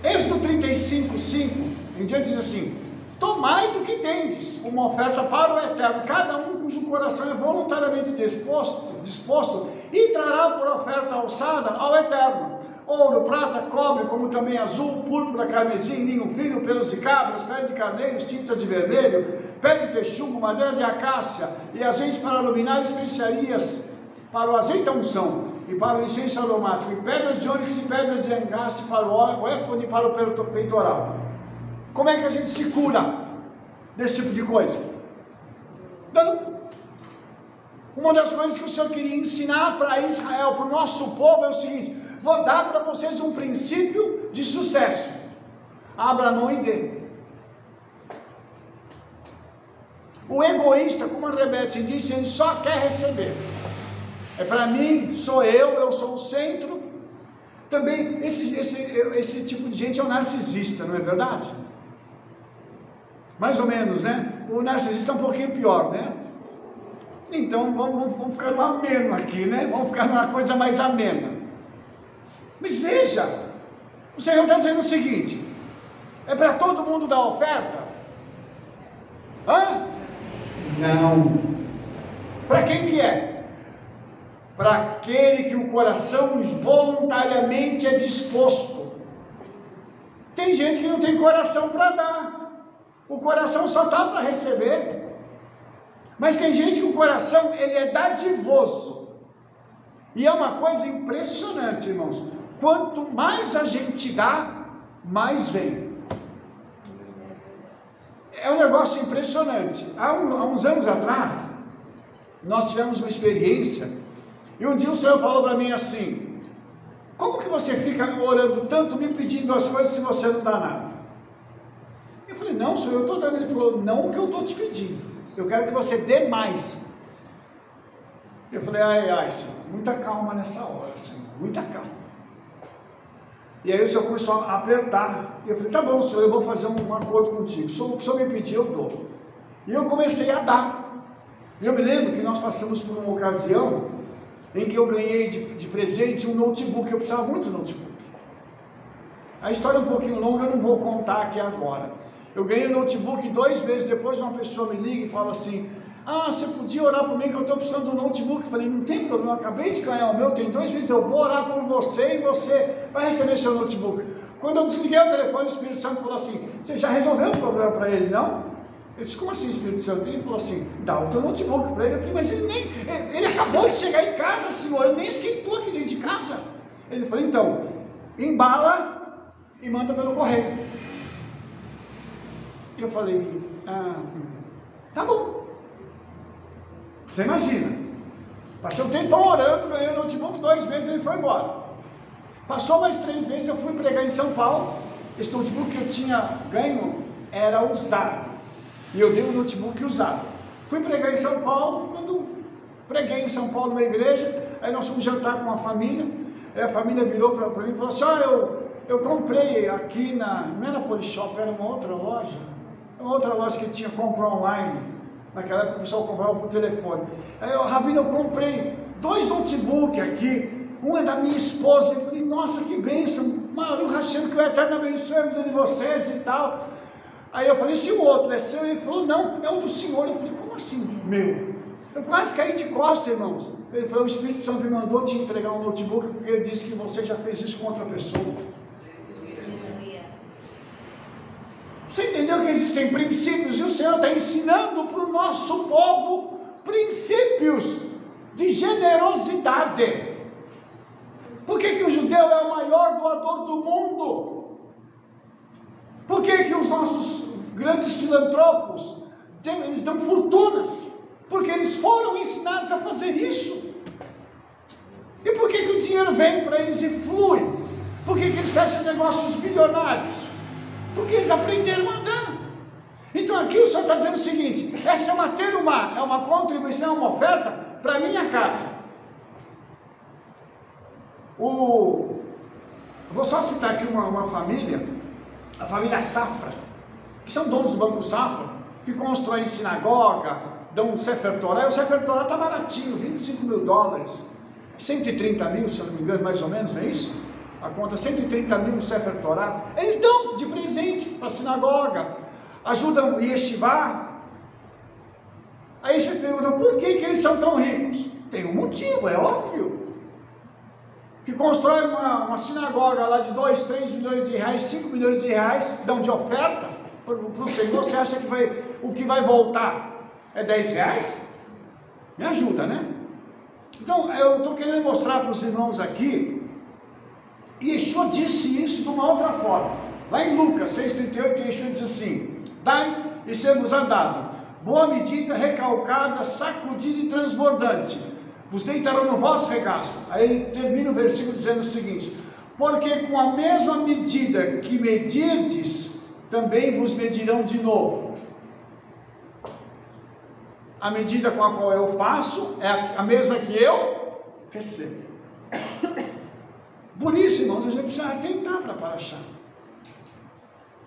Êxodo 35:5 em diante diz assim: tomai do que tendes, uma oferta para o Eterno, cada um cujo coração é voluntariamente disposto, e trará por oferta alçada ao Eterno, ouro, prata, cobre, como também azul, púrpura, carmesim, linho fino, pelos de cabras, pele de carneiros, tintas de vermelho, pele de texugo, madeira de acácia, e azeite para iluminar, especiarias para o azeite da unção, e para o incenso aromático, e pedras de ônix e pedras de engaste para o éfode e para o peitoral. Como é que a gente se cura desse tipo de coisa? Dando. Uma das coisas que o Senhor queria ensinar para Israel, para o nosso povo, é o seguinte: vou dar para vocês um princípio de sucesso. Abra a mão e dê. O egoísta, como a Rebete disse, ele só quer receber. É para mim, sou eu sou o centro. Também, esse tipo de gente é um narcisista, não é verdade? Mais ou menos, né? O narcisista é um pouquinho pior, né? Então, vamos ficar no ameno aqui, né? Vamos ficar numa coisa mais amena. Mas veja, o Senhor está dizendo o seguinte: é para todo mundo dar oferta? Hã? Não. Para quem que é? Para aquele que o coração voluntariamente é disposto. Tem gente que não tem coração para dar. O coração só está para receber. Mas tem gente que o coração, ele é dadivoso. E é uma coisa impressionante, irmãos. Quanto mais a gente dá, mais vem. É um negócio impressionante. Há uns anos atrás, nós tivemos uma experiência, e um dia o Senhor falou para mim assim: como que você fica orando tanto, me pedindo as coisas, se você não dá nada? Eu falei: não, Senhor, eu estou dando. Ele falou: não, o que eu estou te pedindo, eu quero que você dê mais. Eu falei: ai, Senhor, muita calma nessa hora, Senhor, muita calma. E aí o Senhor começou a apertar, e eu falei: tá bom, Senhor, eu vou fazer um acordo contigo, o que o Senhor me pedir, eu dou. E eu comecei a dar. Eu me lembro que nós passamos por uma ocasião em que eu ganhei de presente um notebook. Eu precisava muito de notebook. A história é um pouquinho longa, eu não vou contar aqui agora. Eu ganhei o notebook, 2 meses depois uma pessoa me liga e fala assim: ah, você podia orar por mim que eu estou precisando do notebook? Eu falei: não tem problema, eu acabei de ganhar o meu, tem 2 meses, eu vou orar por você e você vai receber seu notebook. Quando eu desliguei o telefone, o Espírito Santo falou assim: você já resolveu o problema para ele, não? Eu disse: como assim, Espírito Santo? Ele falou assim: dá o teu notebook para ele. Eu falei: mas ele acabou de chegar em casa, Senhor, ele nem esquentou aqui dentro de casa. Ele falou: então, embala e manda pelo correio. Eu falei: tá bom. Você imagina, passei um tempão orando, ganhei o notebook, 2 meses, ele foi embora. Passou mais 3 meses, eu fui pregar em São Paulo. Esse notebook que eu tinha ganho era usado, e eu dei o notebook usado. Fui pregar em São Paulo. Quando preguei em São Paulo numa igreja, aí nós fomos jantar com uma família, aí a família virou para mim e falou assim: eu comprei aqui não era Polishop, era uma outra loja que tinha compra online. Naquela época o pessoal comprava por telefone. Aí eu: Rabino, eu comprei 2 notebooks aqui, um é da minha esposa. Eu falei: nossa, que bênção, Maru, achando que o Eterno abençoe a vida de vocês e tal. Aí eu falei, se o outro é seu? Ele falou, não, é o do senhor. Eu falei, como assim, meu? Eu quase caí de costas, irmãos. Ele falou, o Espírito Santo me mandou te entregar um notebook, porque ele disse que você já fez isso com outra pessoa. Você entendeu que existem princípios, e o Senhor está ensinando para o nosso povo princípios de generosidade. Por que o judeu é o maior doador do mundo? Por que os nossos grandes filantropos, eles dão fortunas? Porque eles foram ensinados a fazer isso. E por que o dinheiro vem para eles e flui? Por que eles fecham negócios bilionários? Porque eles aprenderam a dar. Então aqui o Senhor está dizendo o seguinte: essa é uma contribuição, uma oferta para a minha casa. Eu vou só citar aqui uma família, a família Safra, que são donos do Banco Safra, que constroem sinagoga, dão um Sefer Torah, e o Sefer Torah está baratinho, $25.000, 130 mil, se eu não me engano, mais ou menos, não é isso? A conta, 130 mil no Sefer Torah, eles dão de presente para a sinagoga, ajudam o Yeshivá. Aí você pergunta, por que eles são tão ricos? Tem um motivo, é óbvio. Que constrói uma sinagoga lá de 2, 3 milhões de reais, 5 milhões de reais, dão de oferta para o Senhor. Você acha que o que vai voltar é 10 reais? Me ajuda, né? Então, eu estou querendo mostrar para os irmãos aqui, e Yeshua disse isso de uma outra forma. Lá em Lucas 6,38, Yeshua diz assim: dai e ser-vos-á dado, boa medida, recalcada, sacudida e transbordante, vos deitarão no vosso regaço. Aí termina o versículo dizendo o seguinte: porque com a mesma medida que medirdes, também vos medirão de novo. A medida com a qual eu faço é a mesma que eu recebo. Por isso, irmãos, a gente precisa atentar para a Paraxá.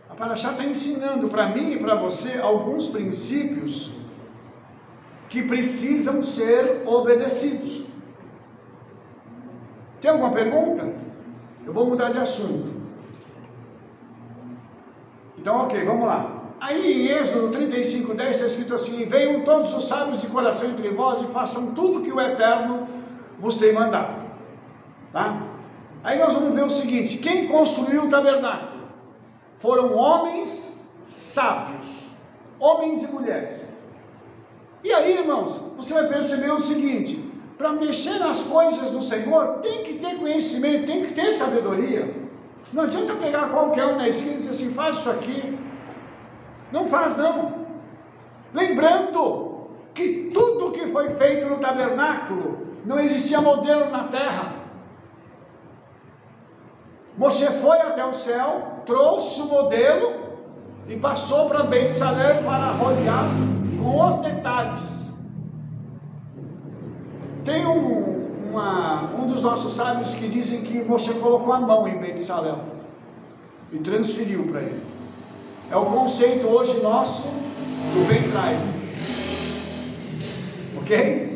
A Paraxá está ensinando para mim e para você alguns princípios que precisam ser obedecidos. Tem alguma pergunta? Eu vou mudar de assunto. Então, ok, vamos lá. Aí em Êxodo 35:10 está escrito assim: venham todos os sábios de coração entre vós e façam tudo que o Eterno vos tem mandado. Tá? Aí nós vamos ver o seguinte: quem construiu o tabernáculo? Foram homens sábios, homens e mulheres. E aí, irmãos, você vai perceber o seguinte: para mexer nas coisas do Senhor, tem que ter conhecimento, tem que ter sabedoria. Não adianta pegar qualquer um na esquina e dizer assim: faz isso aqui. Não faz, não. Lembrando que tudo que foi feito no tabernáculo, não existia modelo na terra. Moshe foi até o céu, trouxe o modelo e passou para Beit Salel para rodear com os detalhes. Tem um dos nossos sábios que dizem que Moshe colocou a mão em Beit Salel e transferiu para ele. É o conceito hoje nosso do pendrive. Ok?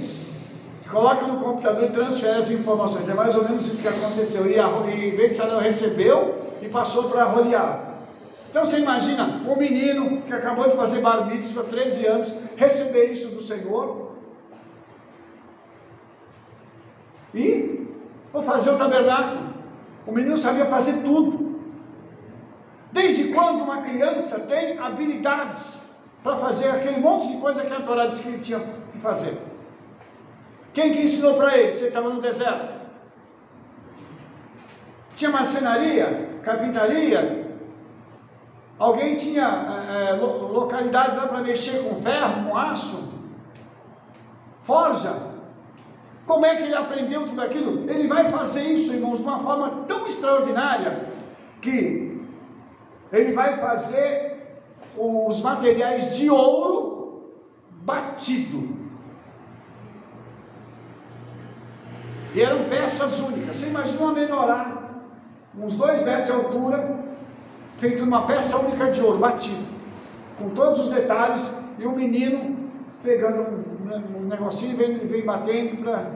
Coloca no computador e transfere as informações. É mais ou menos isso que aconteceu. E Beit Salel recebeu e passou para rodear. Então você imagina um menino que acabou de fazer bar mitzvah, 13 anos, receber isso do Senhor. E vou fazer o tabernáculo. O menino sabia fazer tudo. Desde quando uma criança tem habilidades para fazer aquele monte de coisa que a Torá disse que ele tinha que fazer? Quem que ensinou para ele? Você estava no deserto. Tinha marcenaria, carpintaria. Alguém tinha localidade lá para mexer com ferro, com aço, forja. Como é que ele aprendeu tudo aquilo? Ele vai fazer isso, irmãos, de uma forma tão extraordinária que ele vai fazer os materiais de ouro batido. E eram peças únicas. Você imagina uma menorá, uns 2 metros de altura, feito numa peça única de ouro, batido, com todos os detalhes, e o menino pegando um negocinho e vem batendo para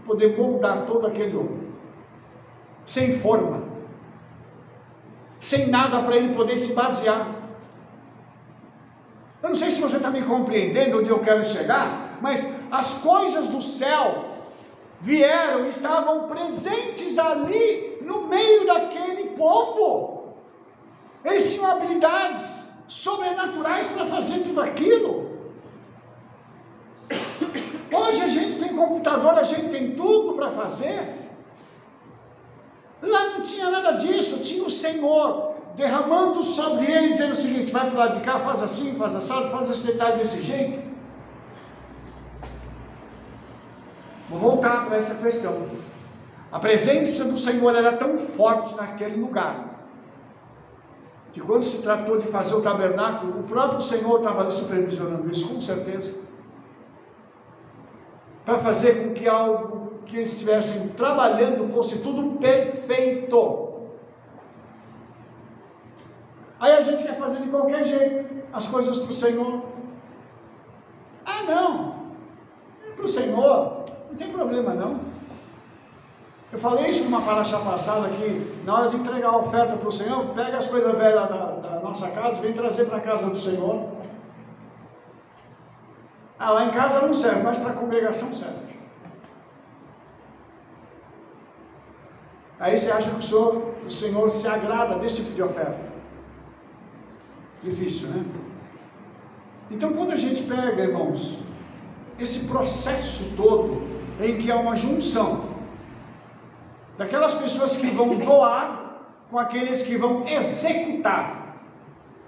poder moldar todo aquele ouro. Sem forma. Sem nada para ele poder se basear. Eu não sei se você está me compreendendo onde eu quero chegar, mas as coisas do céu vieram e estavam presentes ali, no meio daquele povo. Eles tinham habilidades sobrenaturais para fazer tudo aquilo. Hoje a gente tem computador, a gente tem tudo para fazer. Lá não tinha nada disso, tinha o Senhor derramando sobre ele, dizendo o seguinte: vai para o lado de cá, faz assim, faz assado, faz esse detalhe desse jeito. Vou voltar para essa questão. A presença do Senhor era tão forte naquele lugar, que quando se tratou de fazer o tabernáculo, o próprio Senhor estava ali supervisionando isso, com certeza, para fazer com que algo que eles estivessem trabalhando fosse tudo perfeito. Aí a gente quer fazer de qualquer jeito as coisas para o Senhor. Ah, não, para o Senhor não tem problema não. Eu falei isso numa paraxá passada, que na hora de entregar a oferta para o Senhor, pega as coisas velhas da nossa casa e vem trazer para a casa do Senhor. Ah, lá em casa não serve, mas para a congregação serve. Aí você acha que o Senhor se agrada desse tipo de oferta? Difícil, né? Então, quando a gente pega, irmãos, esse processo todo, em que há uma junção daquelas pessoas que vão doar com aqueles que vão executar,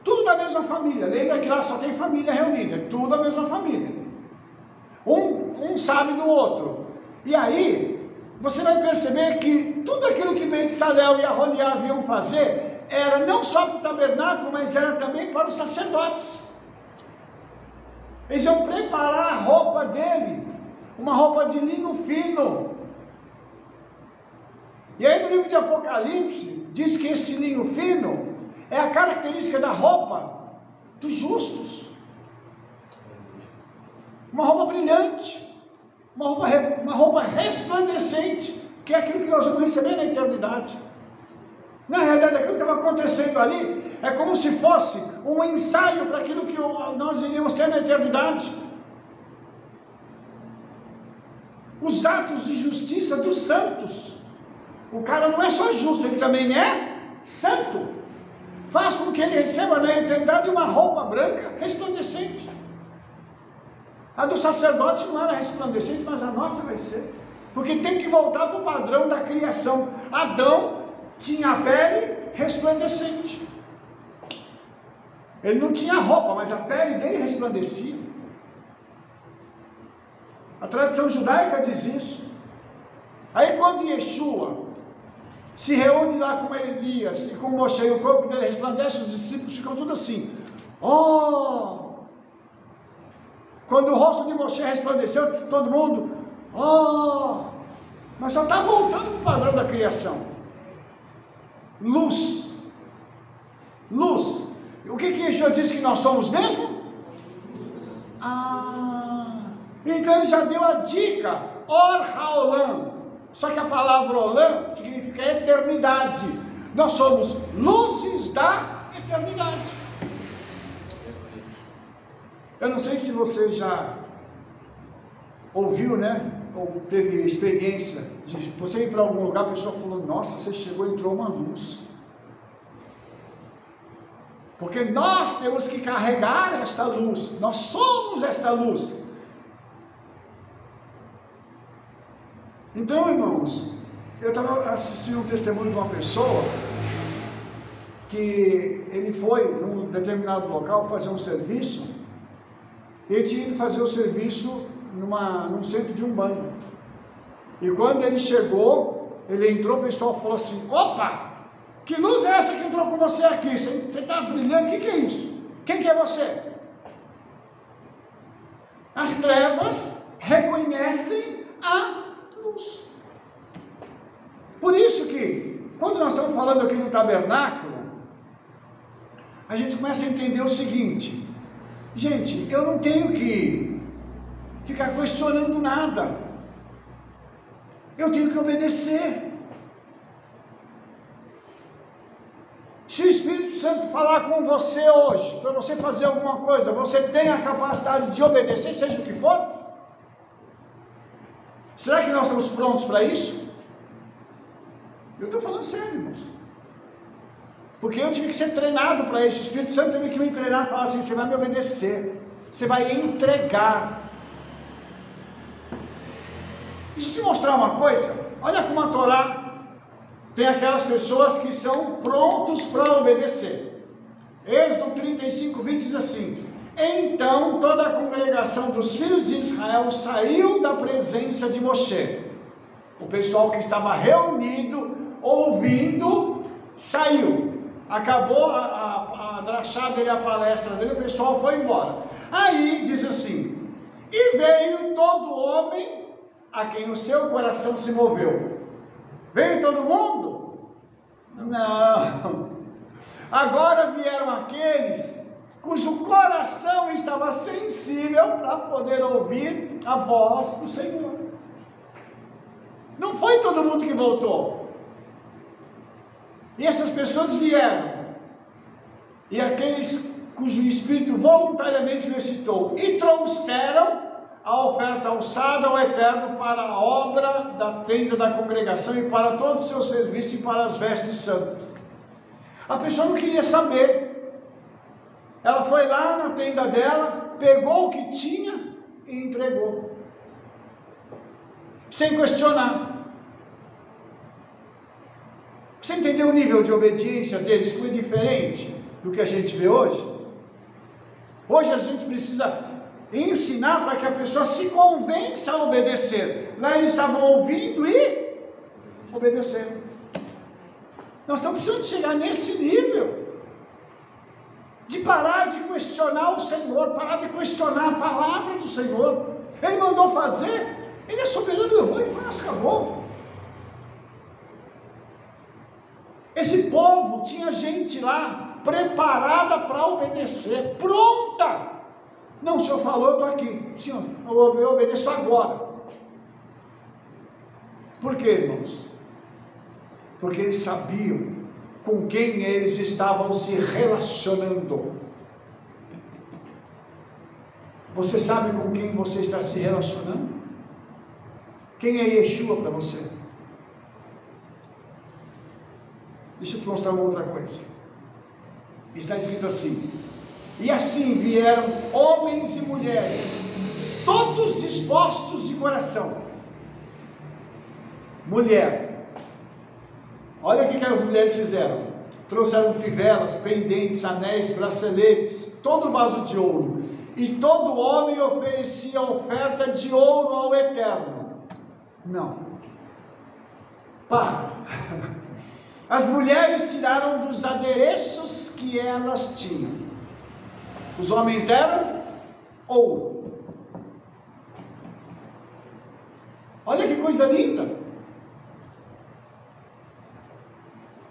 tudo da mesma família. Lembra que lá só tem família reunida, tudo da mesma família. Um sabe do outro. E aí, você vai perceber que tudo aquilo que Bezalel e Aholiá iam fazer, era não só para o tabernáculo, mas era também para os sacerdotes. Eles iam preparar a roupa dele, uma roupa de linho fino. E aí no livro de Apocalipse, diz que esse linho fino é a característica da roupa dos justos. Uma roupa brilhante, uma roupa resplandecente, que é aquilo que nós vamos receber na eternidade. Na realidade, aquilo que estava acontecendo ali é como se fosse um ensaio para aquilo que nós iríamos ter na eternidade. Os atos de justiça dos santos. O cara não é só justo, ele também é santo. Faz com que ele receba na eternidade uma roupa branca resplandecente. A do sacerdote não era resplandecente, mas a nossa vai ser. Porque tem que voltar para o padrão da criação. Adão tinha a pele resplandecente. Ele não tinha roupa, mas a pele dele resplandecia. A tradição judaica diz isso. Aí quando Yeshua se reúne lá com Elias e com Moshe, e o corpo dele resplandece, os discípulos ficam tudo assim: oh! Quando o rosto de Moshe resplandeceu, todo mundo: oh! Mas só está voltando para o padrão da criação. Luz. Luz. O que Yeshua disse que nós somos mesmo? Então ele já deu a dica. Or haolam. Só que a palavra olam significa eternidade. Nós somos luzes da eternidade. Eu não sei se você já ouviu, né? Ou teve experiência de você ir para algum lugar, a pessoa falou: nossa, você chegou e entrou uma luz. Porque nós temos que carregar esta luz. Nós somos esta luz. Então, irmãos, eu estava assistindo um testemunho de uma pessoa que ele foi num determinado local fazer um serviço. Ele tinha ido fazer o serviço num centro de umbanda. E quando ele chegou, ele entrou, o pessoal falou assim: opa, que luz é essa que entrou com você aqui? Você está brilhando, o que é isso? Quem que é você? As trevas reconhecem a luz. Por isso que, quando nós estamos falando aqui no tabernáculo, a gente começa a entender o seguinte: gente, eu não tenho que ficar questionando nada, eu tenho que obedecer. Se o Espírito Santo falar com você hoje, para você fazer alguma coisa, você tem a capacidade de obedecer, seja o que for? Será que nós estamos prontos para isso? Eu estou falando sério, irmãos. Porque eu tive que ser treinado para isso. O Espírito Santo teve que me treinar e falar assim: você vai me obedecer, você vai entregar. Deixa eu te mostrar uma coisa. Olha como a Torá tem aquelas pessoas que são prontos para obedecer. Êxodo 35, 20 diz assim: então toda a congregação dos filhos de Israel saiu da presença de Moshe. O pessoal que estava reunido, ouvindo, saiu. Acabou a drachá dele, a palestra dele, o pessoal foi embora. Aí diz assim: e veio todo homem a quem o seu coração se moveu. Veio todo mundo? Não. Agora vieram aqueles cujo coração estava sensível para poder ouvir a voz do Senhor. Não foi todo mundo que voltou. E essas pessoas vieram. E aqueles cujo espírito voluntariamente o excitou e trouxeram a oferta alçada ao Eterno para a obra da tenda da congregação e para todo o seu serviço e para as vestes santas. A pessoa não queria saber. Ela foi lá na tenda dela, pegou o que tinha e entregou, sem questionar. Você entendeu o nível de obediência deles, como é diferente do que a gente vê hoje? Hoje a gente precisa ensinar para que a pessoa se convença a obedecer. Lá eles estavam ouvindo e obedecendo. Nós estamos precisando chegar nesse nível de parar de questionar o Senhor, parar de questionar a palavra do Senhor. Ele mandou fazer, Ele é soberano, eu vou e faço, acabou. Esse povo tinha gente lá preparada para obedecer, pronta. Não, o Senhor falou, eu estou aqui. Senhor, eu obedeço agora. Por quê, irmãos? Porque eles sabiam com quem eles estavam se relacionando. Você sabe com quem você está se relacionando? Quem é Yeshua para você? Deixa eu te mostrar uma outra coisa. Está escrito assim: e assim vieram homens e mulheres, todos dispostos de coração. Mulher, olha o que as mulheres fizeram: trouxeram fivelas, pendentes, anéis, braceletes, todo vaso de ouro, e todo homem oferecia oferta de ouro ao Eterno. Não, para. As mulheres tiraram dos adereços que elas tinham. Os homens deram ouro. Olha que coisa linda.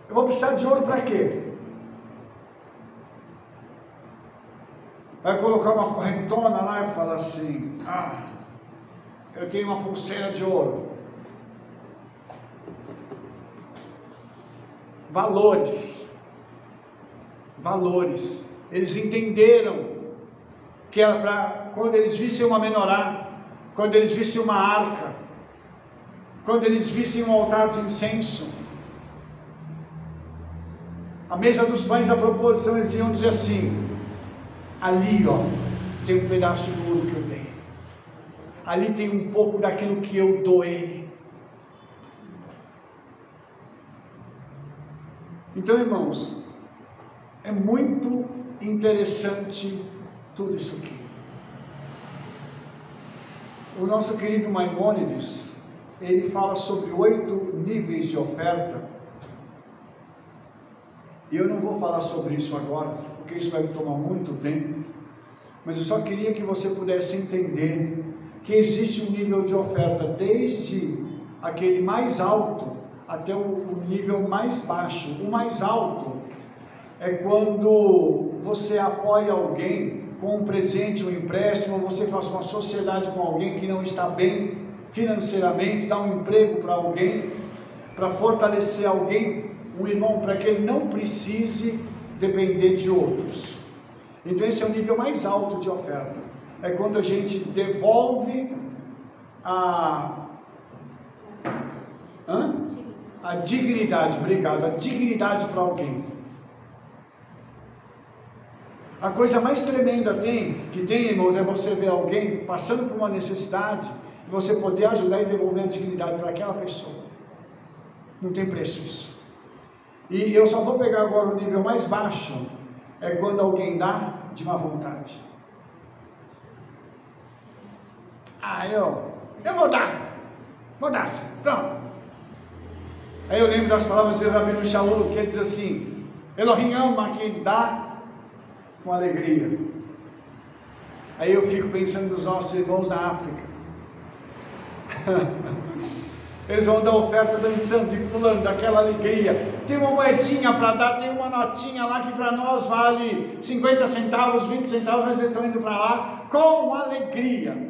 Eu vou precisar de ouro para quê? Vai colocar uma correntona lá e falar assim: eu tenho uma pulseira de ouro. Valores. Eles entenderam que era para quando eles vissem uma menorá, quando eles vissem uma arca, quando eles vissem um altar de incenso, a mesa dos pães, a proposição, eles iam dizer assim: ali tem um pedaço do ouro que eu dei, ali tem um pouco daquilo que eu doei. Então, irmãos, é muito interessante tudo isso aqui. O nosso querido Maimônides, ele fala sobre 8 níveis de oferta. E eu não vou falar sobre isso agora, porque isso vai me tomar muito tempo. Mas eu só queria que você pudesse entender que existe um nível de oferta desde aquele mais alto até o nível mais baixo. O mais alto é quando você apoia alguém com um presente, um empréstimo, ou você faz uma sociedade com alguém que não está bem financeiramente, dá um emprego para alguém, para fortalecer alguém, um irmão, para que ele não precise depender de outros. Então esse é o nível mais alto de oferta. É quando a gente devolve a dignidade, obrigado, a dignidade para alguém. A coisa mais tremenda que tem, irmãos, é você ver alguém passando por uma necessidade e você poder ajudar e devolver a dignidade para aquela pessoa. Não tem preço isso. E eu só vou pegar agora o nível mais baixo, é quando alguém dá de má vontade. Eu vou dar sim, pronto. Aí eu lembro das palavras de Rabino Shaul, que ele diz assim: Elohim ama quem dá com alegria. Aí eu fico pensando nos nossos irmãos da África. Eles vão dar oferta dançando e pulando daquela alegria. Tem uma moedinha para dar, tem uma notinha lá que para nós vale 50 centavos, 20 centavos, mas eles estão indo para lá com alegria.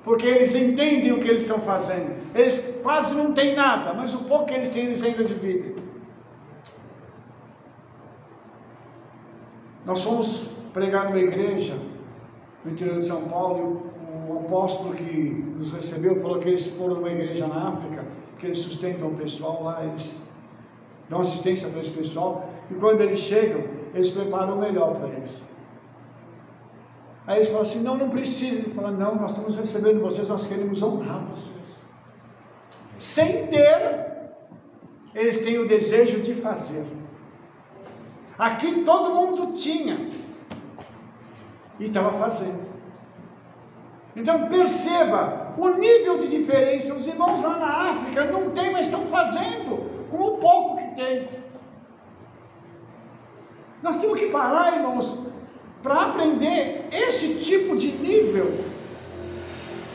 Porque eles entendem o que eles estão fazendo. Eles quase não têm nada, mas o pouco que eles têm, eles ainda dividem. Nós fomos pregar numa igreja no interior de São Paulo, e o apóstolo que nos recebeu falou que eles foram numa igreja na África, que eles sustentam o pessoal lá, eles dão assistência para esse pessoal, e quando eles chegam, eles preparam o melhor para eles. Aí eles falam assim: não precisa. Ele fala: não, nós estamos recebendo vocês, nós queremos honrar vocês. Sem ter, eles têm o desejo de fazer. Aqui todo mundo tinha e estava fazendo. Então perceba o nível de diferença. Os irmãos lá na África não tem, mas estão fazendo com o pouco que tem. Nós temos que parar, irmãos, para aprender esse tipo de nível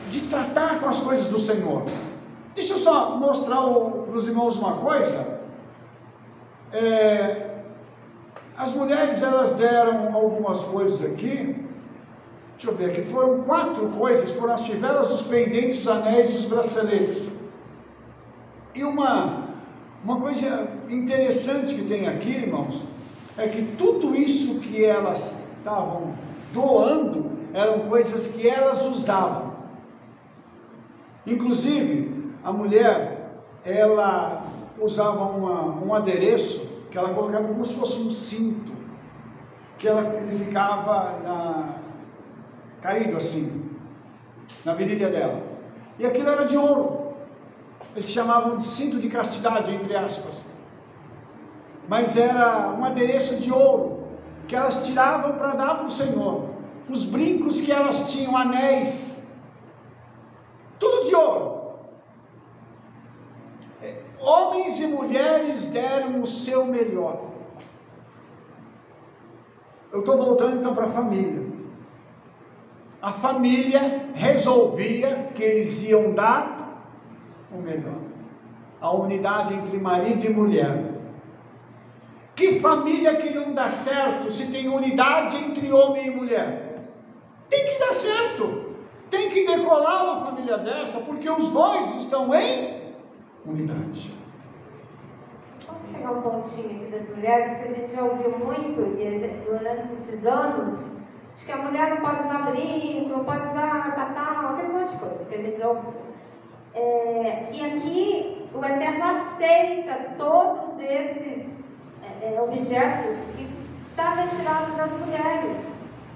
de tratar com as coisas do Senhor. Deixa eu só mostrar para os irmãos uma coisa. As mulheres, elas deram algumas coisas aqui. Deixa eu ver aqui, foram 4 coisas, foram as fivelas, os pendentes, os anéis e os braceletes. E uma coisa interessante que tem aqui, irmãos, é que tudo isso que elas estavam doando, eram coisas que elas usavam. Inclusive, a mulher, ela usava um adereço, que ela colocava como se fosse um cinto, que ele ficava caído assim, na virilha dela, e aquilo era de ouro. Eles chamavam de cinto de castidade, entre aspas, mas era um adereço de ouro, que elas tiravam para dar para o Senhor. Os brincos que elas tinham, anéis, tudo de ouro. Homens e mulheres deram o seu melhor. Eu estou voltando então para a família. A família resolvia que eles iam dar o melhor. A unidade entre marido e mulher. Que família que não dá certo se tem unidade entre homem e mulher? Tem que dar certo. Tem que decolar uma família dessa, porque os dois estão em unidade. Posso pegar um pontinho aqui das mulheres, que a gente já ouviu muito, e durante esses anos, de que a mulher não pode usar brinco, não pode usar tatal, aquele monte de coisa que a gente já ouviu. E aqui, o Eterno aceita todos esses objetos que está retirado das mulheres.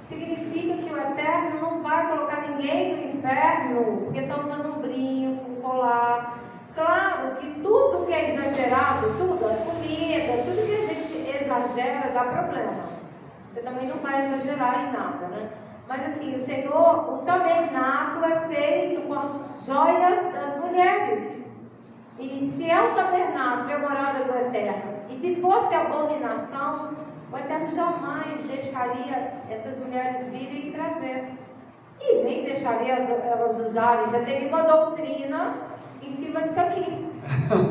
Significa que o Eterno não vai colocar ninguém no inferno porque está usando um brinco, um colar. Claro que tudo que é exagerado, tudo, a comida, tudo que a gente exagera dá problema. Você também não vai exagerar em nada, né? Mas assim, o Senhor, o tabernáculo é feito com as joias das mulheres. E se é o tabernáculo, é a morada do Eterno, e se fosse abominação, o Eterno jamais deixaria essas mulheres virem e trazer. E nem deixaria elas usarem, já teria uma doutrina em cima disso aqui,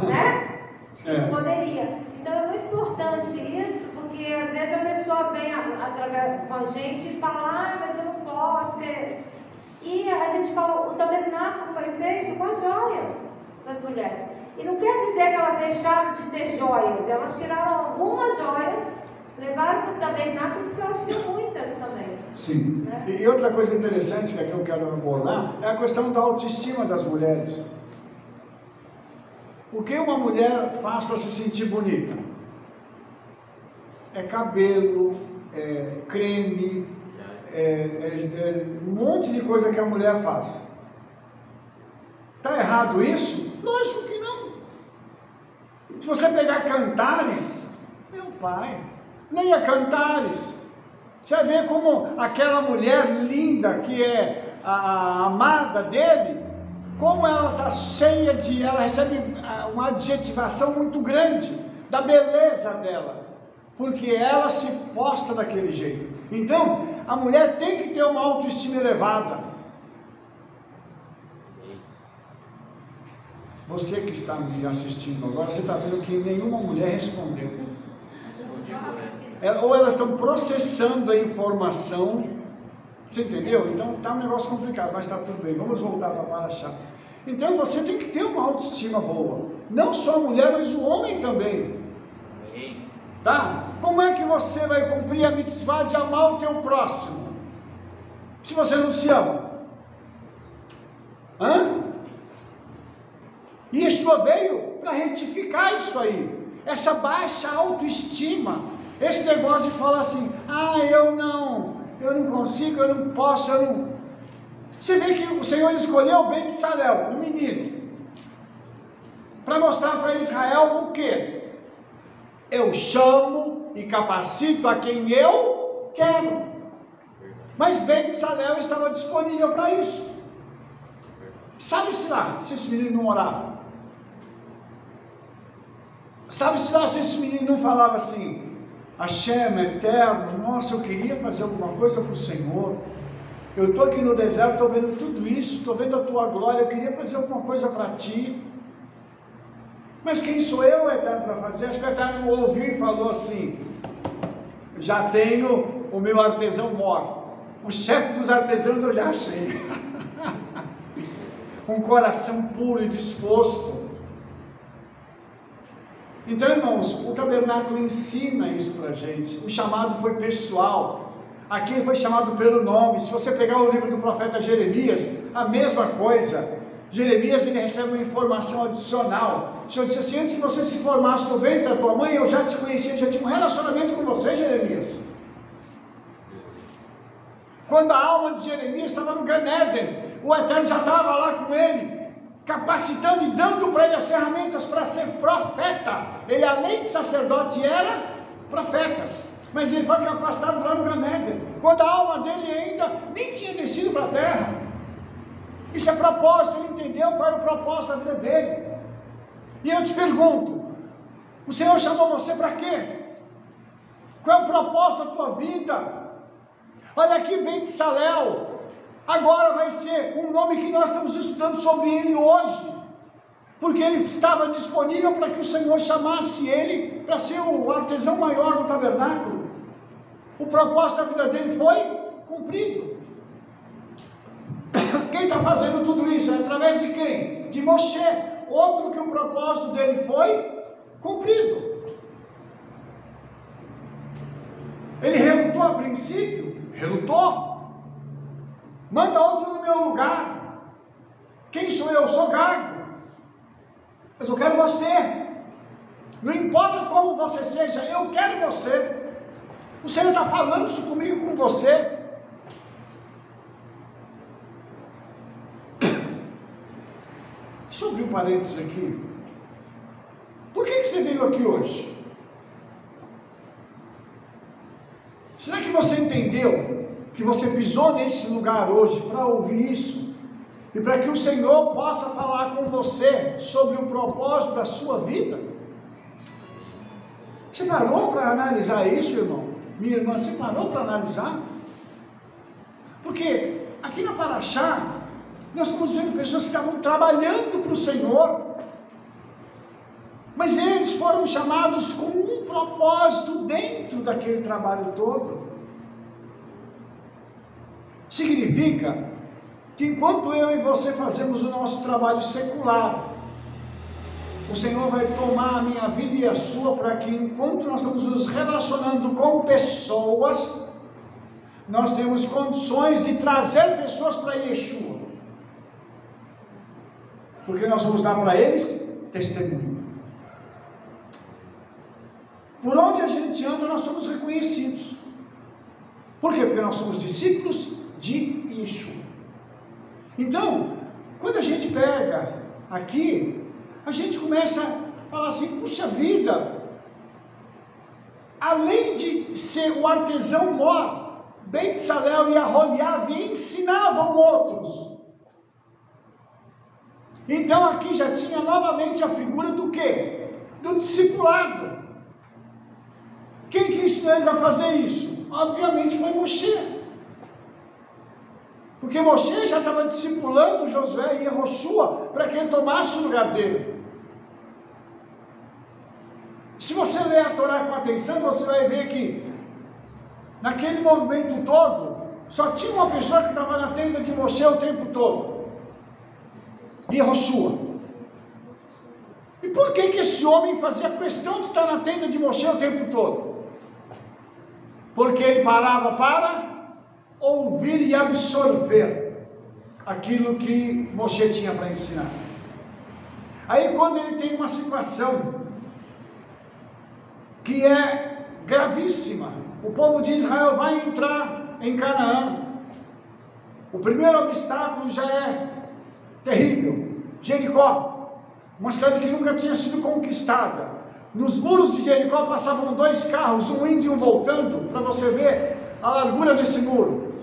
né? De que não poderia. Então é muito importante isso, porque às vezes a pessoa vem através com a gente e fala: mas eu não posso, porque... E a gente fala, o tabernáculo foi feito com as joias das mulheres. E não quer dizer que elas deixaram de ter joias, elas tiraram algumas joias, levaram para o tabernáculo, porque elas tinham muitas também. Sim. Né? E outra coisa interessante que eu quero abordar é a questão da autoestima das mulheres. O que uma mulher faz para se sentir bonita? É cabelo, é creme, um monte de coisa que a mulher faz. Está errado isso? Lógico que não. Se você pegar Cantares, meu pai, leia Cantares. Você vai ver como aquela mulher linda que é a amada dele, como ela está cheia de, ela recebe uma adjetivação muito grande da beleza dela, porque ela se posta daquele jeito. Então, a mulher tem que ter uma autoestima elevada. Você que está me assistindo agora, você está vendo que nenhuma mulher respondeu. Ou elas estão processando a informação, você entendeu? Então está um negócio complicado, mas está tudo bem. Vamos voltar para Paraxá. Então você tem que ter uma autoestima boa. Não só a mulher, mas o homem também. Tá? Como é que você vai cumprir a mitzvah de amar o teu próximo, se você não se ama? E Yeshua veio para retificar isso aí, essa baixa autoestima, esse negócio de falar assim, eu não consigo, eu não posso, eu não... Você vê que o Senhor escolheu Ben Salel, um menino, para mostrar para Israel o quê? Eu chamo e capacito a quem eu quero. Mas Ben Salel estava disponível para isso. Sabe-se lá se esse menino não orava? Sabe-se lá se esse menino não falava assim, Hashem, eterno, nossa, eu queria fazer alguma coisa para o Senhor. Eu estou aqui no deserto, estou vendo tudo isso, estou vendo a tua glória, eu queria fazer alguma coisa para ti. Mas quem sou eu, Eterno, para fazer? Acho que o Eterno ouviu e falou assim, já tenho o meu artesão mor, o chefe dos artesãos eu já achei. Um coração puro e disposto. Então, irmãos, o tabernáculo ensina isso para a gente. O chamado foi pessoal. Aqui ele foi chamado pelo nome. Se você pegar o livro do profeta Jeremias, a mesma coisa. Jeremias, ele recebe uma informação adicional. O Senhor disse assim, antes que você se formasse no ventre da tua mãe, eu já te conhecia, já tinha um relacionamento com você, Jeremias. Quando a alma de Jeremias estava no Gan Eden, o Eterno já estava lá com ele, capacitando e dando para ele as ferramentas para ser profeta. Ele, além de sacerdote, era profeta. Mas ele foi capacitado lá no Gan Eden, quando a alma dele ainda nem tinha descido para a terra. Isso é propósito, ele entendeu qual era o propósito da vida dele. E eu te pergunto, o Senhor chamou você para quê? Qual é o propósito da tua vida? Olha aqui, Ben Salel, agora vai ser um nome que nós estamos estudando sobre ele hoje, porque ele estava disponível para que o Senhor chamasse ele para ser o artesão maior do tabernáculo. O propósito da vida dele foi cumprido. Quem está fazendo tudo isso? É através de quem? De Moshe, outro que o propósito dele foi cumprido. Ele relutou a princípio? Relutou. Manda outro no meu lugar. Quem sou eu? Eu sou Gago. Mas eu quero você. Não importa como você seja, eu quero você. O Senhor está falando isso comigo, com você. Deixa eu abrir um parênteses aqui. Por que você veio aqui hoje? Será que você entendeu que você pisou nesse lugar hoje para ouvir isso? E para que o Senhor possa falar com você sobre o propósito da sua vida? Você parou para analisar isso, irmão? Minha irmã, você parou para analisar? Porque aqui na Paraxá, nós estamos vendo pessoas que estavam trabalhando para o Senhor, mas eles foram chamados com um propósito dentro daquele trabalho todo. Significa que enquanto eu e você fazemos o nosso trabalho secular, o Senhor vai tomar a minha vida e a sua, para que enquanto nós estamos nos relacionando com pessoas, nós temos condições de trazer pessoas para Yeshua, porque nós vamos dar para eles testemunho. Por onde a gente anda, nós somos reconhecidos. Por quê? Porque nós somos discípulos de Yeshua. Então, quando a gente pega aqui, a gente começa a falar assim: puxa vida, além de ser o artesão mor, Bezalel e Aholiab ensinavam outros. Então aqui já tinha novamente a figura do quê? Do discipulado. Quem que ensinou eles a fazer isso? Obviamente foi Moshe. Porque Moshe já estava discipulando Josué e Yehoshua para que ele tomasse o lugar dele. Se você ler a Torá com atenção, você vai ver que naquele movimento todo, só tinha uma pessoa que estava na tenda de Moshe o tempo todo: Yehoshua. E por que esse homem fazia questão de estar na tenda de Moshe o tempo todo? Porque ele parava para ouvir e absorver aquilo que Moshe tinha para ensinar. Aí quando ele tem uma situação que é gravíssima, o povo de Israel vai entrar em Canaã, o primeiro obstáculo já é terrível: Jericó, uma cidade que nunca tinha sido conquistada. Nos muros de Jericó passavam 2 carros, um indo e um voltando, para você ver a largura desse muro.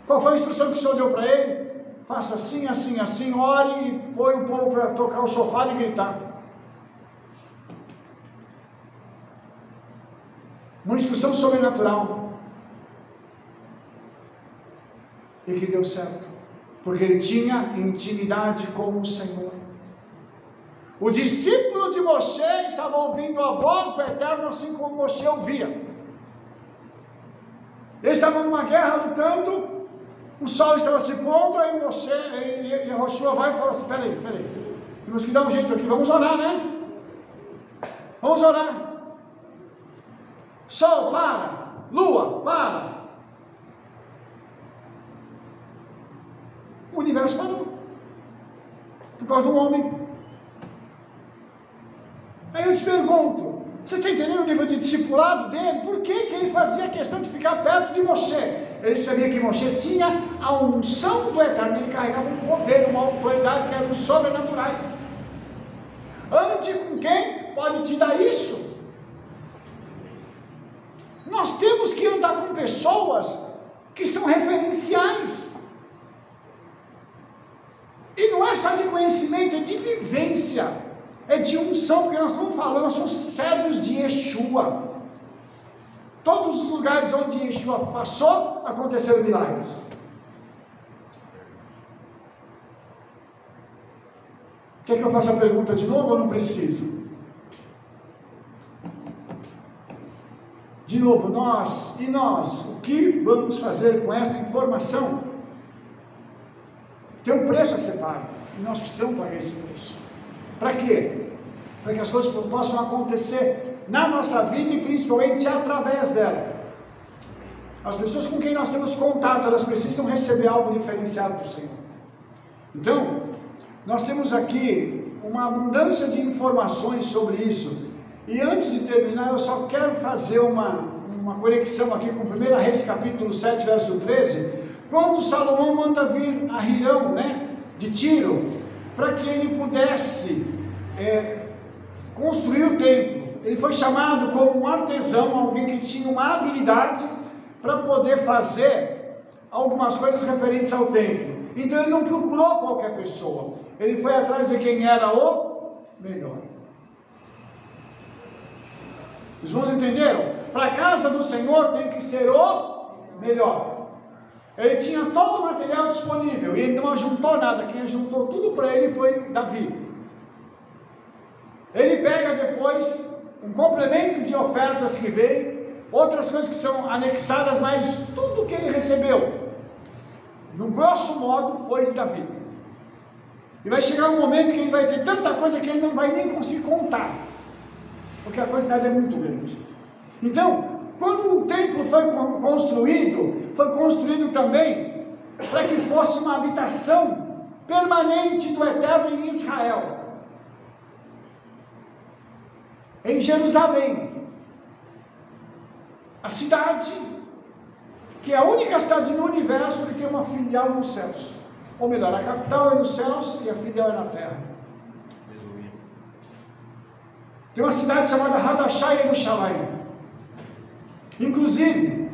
Qual foi a instrução que o Senhor deu para ele? Faça assim, assim, assim, ore e põe o povo para tocar o chofar e gritar. Uma instrução sobrenatural. E que deu certo, porque ele tinha intimidade com o Senhor. O discípulo de Moshe estava ouvindo a voz do Eterno, assim como Moshe ouvia. Eles estavam numa guerra lutando, o sol estava se pondo, aí Moshe e Yehoshua vai e fala assim: peraí, temos que dar um jeito aqui, vamos orar, né? Vamos orar. Sol, para. Lua, para. O universo parou, por causa do homem. Aí eu te pergunto, você está entendendo o nível de discipulado dele? Por que ele fazia questão de ficar perto de Moshe? Ele sabia que Moshe tinha a unção do Eterno, ele carregava um poder, uma autoridade que eram sobrenaturais. Ande com quem pode te dar isso? Nós temos que andar com pessoas que são referenciais. E não é só de conhecimento, é de vivência. É de unção, porque nós estamos falando, nós somos servos de Yeshua. Todos os lugares onde Yeshua passou, aconteceram milagres. Quer que eu faça a pergunta de novo ou não preciso? De novo, nós, o que vamos fazer com esta informação? Tem um preço a ser pago, e nós precisamos pagar esse preço. Para quê? Para que as coisas possam acontecer na nossa vida e principalmente através dela. As pessoas com quem nós temos contato, elas precisam receber algo diferenciado do Senhor. Então, nós temos aqui uma abundância de informações sobre isso. E antes de terminar, eu só quero fazer uma conexão aqui com 1 Reis capítulo 7, verso 13, quando Salomão manda vir a Hirão, né, de Tiro, para que ele pudesse construir o templo. Ele foi chamado como um artesão, alguém que tinha uma habilidade para poder fazer algumas coisas referentes ao templo. Então ele não procurou qualquer pessoa, ele foi atrás de quem era o melhor. Os irmãos entenderam? Para a casa do Senhor tem que ser o melhor. Ele tinha todo o material disponível e ele não ajuntou nada. Quem ajuntou tudo para ele foi Davi. Ele pega depois um complemento de ofertas que veio, outras coisas que são anexadas, mas tudo que ele recebeu, no grosso modo, foi de Davi. E vai chegar um momento que ele vai ter tanta coisa que ele não vai nem conseguir contar, porque a quantidade é muito grande. Então, quando o templo foi construído também para que fosse uma habitação permanente do Eterno em Israel, em Jerusalém, a cidade que é a única cidade no universo que tem uma filial nos céus. Ou melhor, a capital é nos céus e a filial é na terra. Tem uma cidade chamada Hadashah Yerushalayim. Inclusive,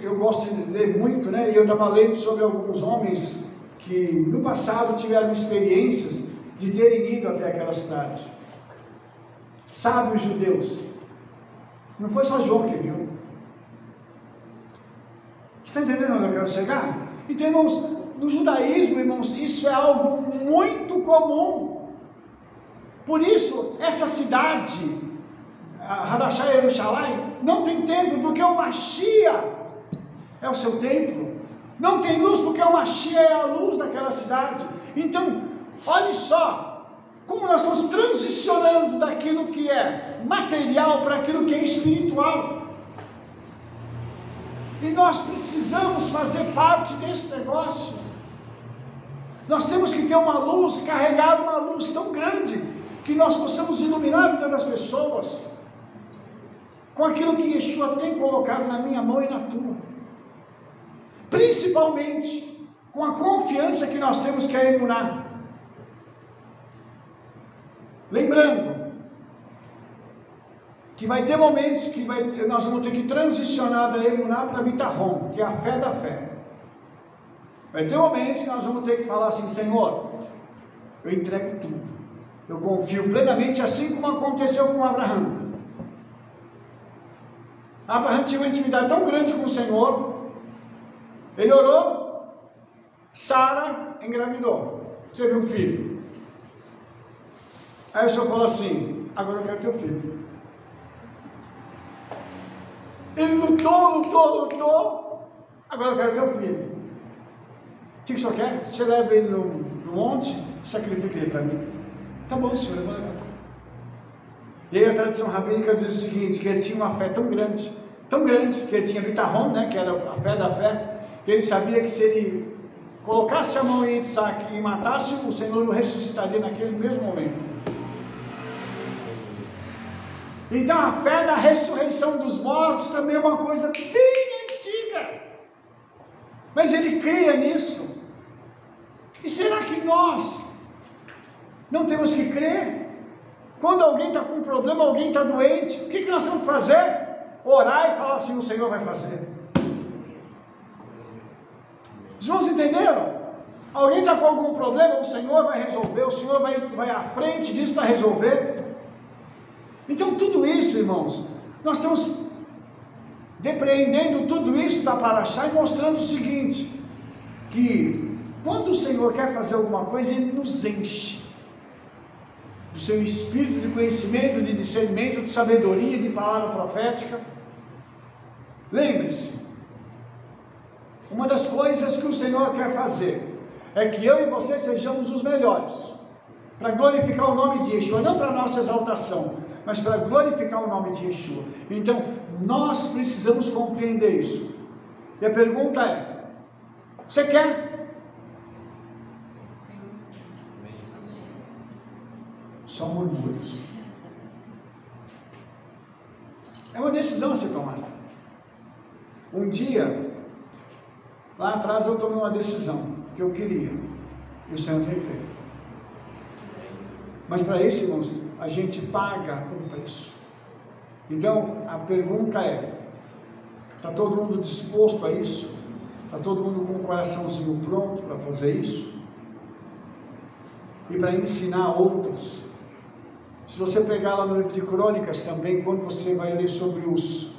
eu gosto de ler muito, né? E eu estava lendo sobre alguns homens que no passado tiveram experiências de terem ido até aquela cidade. Sábios judeus. Não foi só João que viu. Está entendendo onde eu quero chegar? Então, irmãos, no judaísmo, irmãos, isso é algo muito comum. Por isso, essa cidade, Hadashah Yerushalayim, não tem templo, porque o Mashiach é o seu templo. Não tem luz, porque o Mashiach é a luz daquela cidade. Então, olhe só, como nós estamos transicionando daquilo que é material para aquilo que é espiritual. E nós precisamos fazer parte desse negócio. Nós temos que ter uma luz, carregar uma luz tão grande, que nós possamos iluminar a vida das pessoas, com aquilo que Yeshua tem colocado na minha mão e na tua. Principalmente, com a confiança que nós temos que é emunar. Lembrando, que vai ter momentos que nós vamos ter que transicionar da emuná para bitahon, que é a fé da fé. Vai ter momentos que nós vamos ter que falar assim: Senhor, eu entrego tudo, eu confio plenamente, assim como aconteceu com Abraão. Abraão tinha uma intimidade tão grande com o Senhor, ele orou, Sara engravidou, teve um filho. Aí o Senhor falou assim: agora eu quero teu filho. Ele lutou, agora eu quero teu filho. O que o Senhor quer? Você leva ele no monte, sacrifica ele para mim. Tá bom, Senhor, eu vou levar. E aí a tradição rabínica diz o seguinte, que ele tinha uma fé tão grande, que ele tinha bitahon, né, que era a fé da fé, que ele sabia que se ele colocasse a mão em Isaac e matasse, o Senhor o ressuscitaria naquele mesmo momento. Então a fé da ressurreição dos mortos também é uma coisa bem antiga, mas ele cria nisso. E será que nós não temos que crer? Quando alguém está com um problema, alguém está doente, o que nós temos que fazer? Orar e falar assim: o Senhor vai fazer. Os irmãos entenderam? Alguém está com algum problema, o Senhor vai resolver, o Senhor vai à frente disso para resolver. Então tudo isso, irmãos, nós estamos depreendendo tudo isso da Parashá e mostrando o seguinte, que quando o Senhor quer fazer alguma coisa, Ele nos enche do seu espírito de conhecimento, de discernimento, de sabedoria, de palavra profética. Lembre-se, uma das coisas que o Senhor quer fazer é que eu e você sejamos os melhores, para glorificar o nome de Yeshua, não para nossa exaltação, mas para glorificar o nome de Yeshua. Então, nós precisamos compreender isso. E a pergunta é: você quer? Só murmúrios. É uma decisão a ser tomada. Um dia, lá atrás eu tomei uma decisão que eu queria, e o Senhor tem feito. Mas para isso, irmãos, a gente paga um preço. Então, a pergunta é: está todo mundo disposto a isso? Está todo mundo com o coraçãozinho pronto para fazer isso? E para ensinar outros? Se você pegar lá no livro de Crônicas também, quando você vai ler sobre os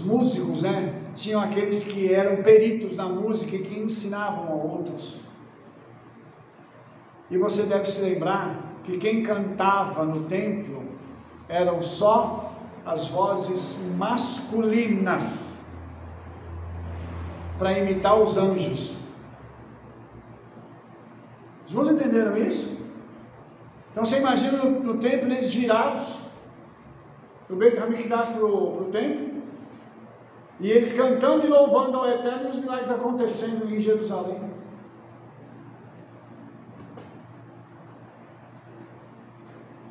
músicos, né? Tinham aqueles que eram peritos na música e que ensinavam a outros. E você deve se lembrar que quem cantava no templo eram só as vozes masculinas, para imitar os anjos. irmãos entenderam isso? Então você imagina no templo eles virados, do Beit HaMikdash para o templo, e eles cantando e louvando ao Eterno, e os milagres acontecendo em Jerusalém.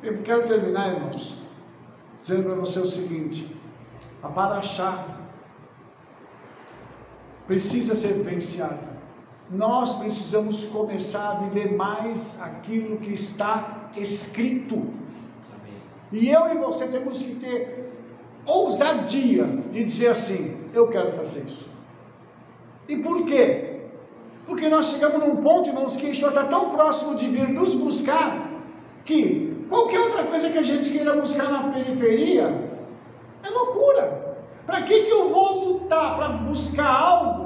Eu quero terminar, irmãos, dizendo para você o seguinte: a Paraxá precisa ser vivenciada. Nós precisamos começar a viver mais aquilo que está escrito. Amém. E eu e você temos que ter ousadia de dizer assim: eu quero fazer isso. E por quê? Porque nós chegamos num ponto, irmãos, que Yeshua está tão próximo de vir nos buscar, que qualquer outra coisa que a gente queira buscar na periferia é loucura. Para que eu vou lutar para buscar algo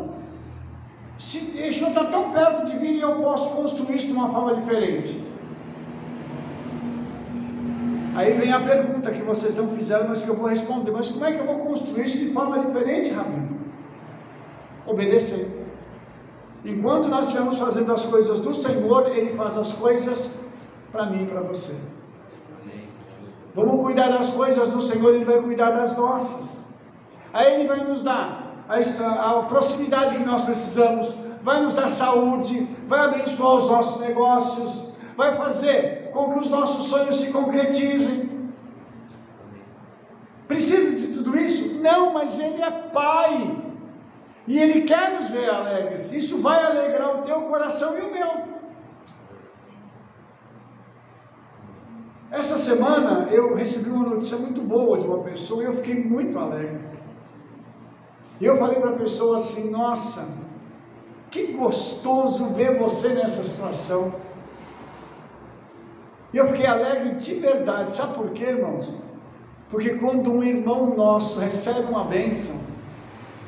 se Yeshua está tão perto de vir e eu posso construir isso de uma forma diferente? Aí vem a pergunta que vocês não fizeram, mas que eu vou responder: mas como é que eu vou construir isso de forma diferente, Rabino? Obedecer. Enquanto nós estivermos fazendo as coisas do Senhor, Ele faz as coisas para mim e para você. Vamos cuidar das coisas do Senhor, Ele vai cuidar das nossas. Aí Ele vai nos dar a proximidade que nós precisamos, vai nos dar saúde, vai abençoar os nossos negócios, vai fazer com que os nossos sonhos se concretizem. Precisa de tudo isso? Não, mas Ele é Pai, e Ele quer nos ver alegres. Isso vai alegrar o teu coração e o meu. Essa semana eu recebi uma notícia muito boa de uma pessoa e eu fiquei muito alegre. E eu falei para a pessoa assim: nossa, que gostoso ver você nessa situação. E eu fiquei alegre de verdade. Sabe por quê, irmãos? Porque quando um irmão nosso recebe uma bênção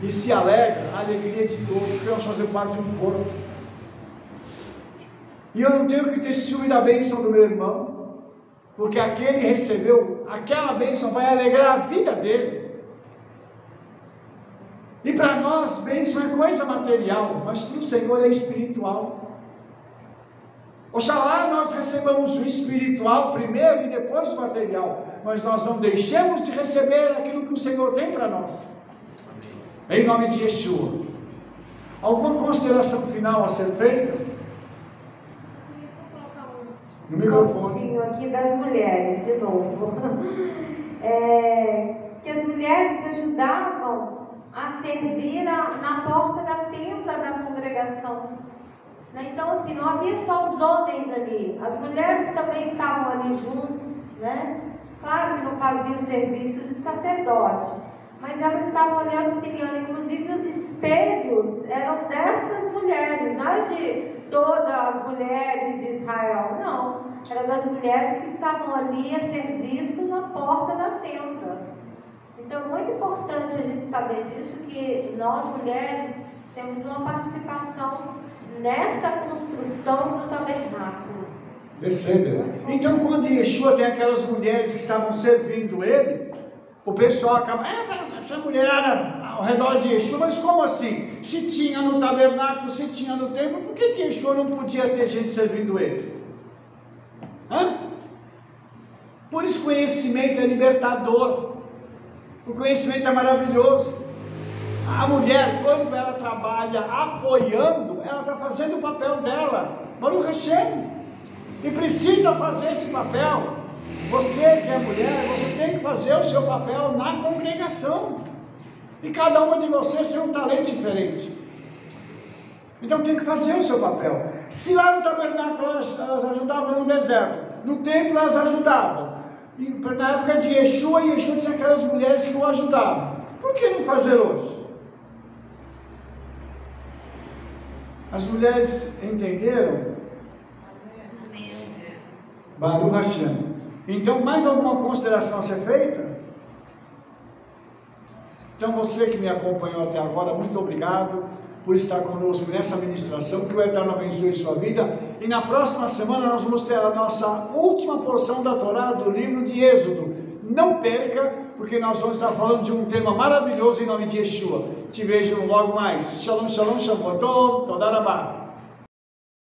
e se alegra, a alegria de todos, porque nós fazemos parte de um corpo. E eu não tenho que ter ciúme da bênção do meu irmão, porque aquele recebeu, aquela bênção vai alegrar a vida dele. E para nós, bênção é coisa material, mas para o Senhor é espiritual. Oxalá nós recebamos o espiritual primeiro e depois o material, mas nós não deixemos de receber aquilo que o Senhor tem para nós. Amém. Em nome de Yeshua. Alguma consideração final a ser feita? Eu só colocar no microfone aqui das mulheres, de novo. Que as mulheres ajudavam a servir na porta da tenda da congregação. Então, assim, não havia só os homens ali, as mulheres também estavam ali juntos, né? Claro que não faziam o serviço de sacerdote, mas elas estavam ali auxiliando. Inclusive os espelhos eram dessas mulheres, não era de todas as mulheres de Israel, não, eram das mulheres que estavam ali a serviço na porta da tenda. Então é muito importante a gente saber disso, que nós mulheres temos uma participação nesta construção do tabernáculo. Percebeu? Então quando Yeshua tem aquelas mulheres que estavam servindo Ele, o pessoal acaba, essa mulher era ao redor de Yeshua, mas como assim? Se tinha no tabernáculo, se tinha no templo, por que Yeshua não podia ter gente servindo Ele? Por isso conhecimento é libertador. O conhecimento é maravilhoso. A mulher, quando ela trabalha apoiando, ela está fazendo o papel dela, Baruch Hashem, e precisa fazer esse papel. Você que é mulher, você tem que fazer o seu papel na congregação, e cada uma de vocês tem um talento diferente, então tem que fazer o seu papel. Se lá no tabernáculo elas ajudavam no deserto, no templo elas ajudavam, e na época de Yeshua tinha aquelas mulheres que o ajudavam. Por que não fazer hoje? As mulheres entenderam? Baruch Hashem. Então, mais alguma consideração a ser feita? Então, você que me acompanhou até agora, muito obrigado por estar conosco nessa ministração. Que o Eterno abençoe sua vida. E na próxima semana nós vamos ter a nossa última porção da Torá do livro de Êxodo. Não perca, porque nós vamos estar falando de um tema maravilhoso em nome de Yeshua. Te vejo logo mais. Shalom, shalom, shalom, toda rabá.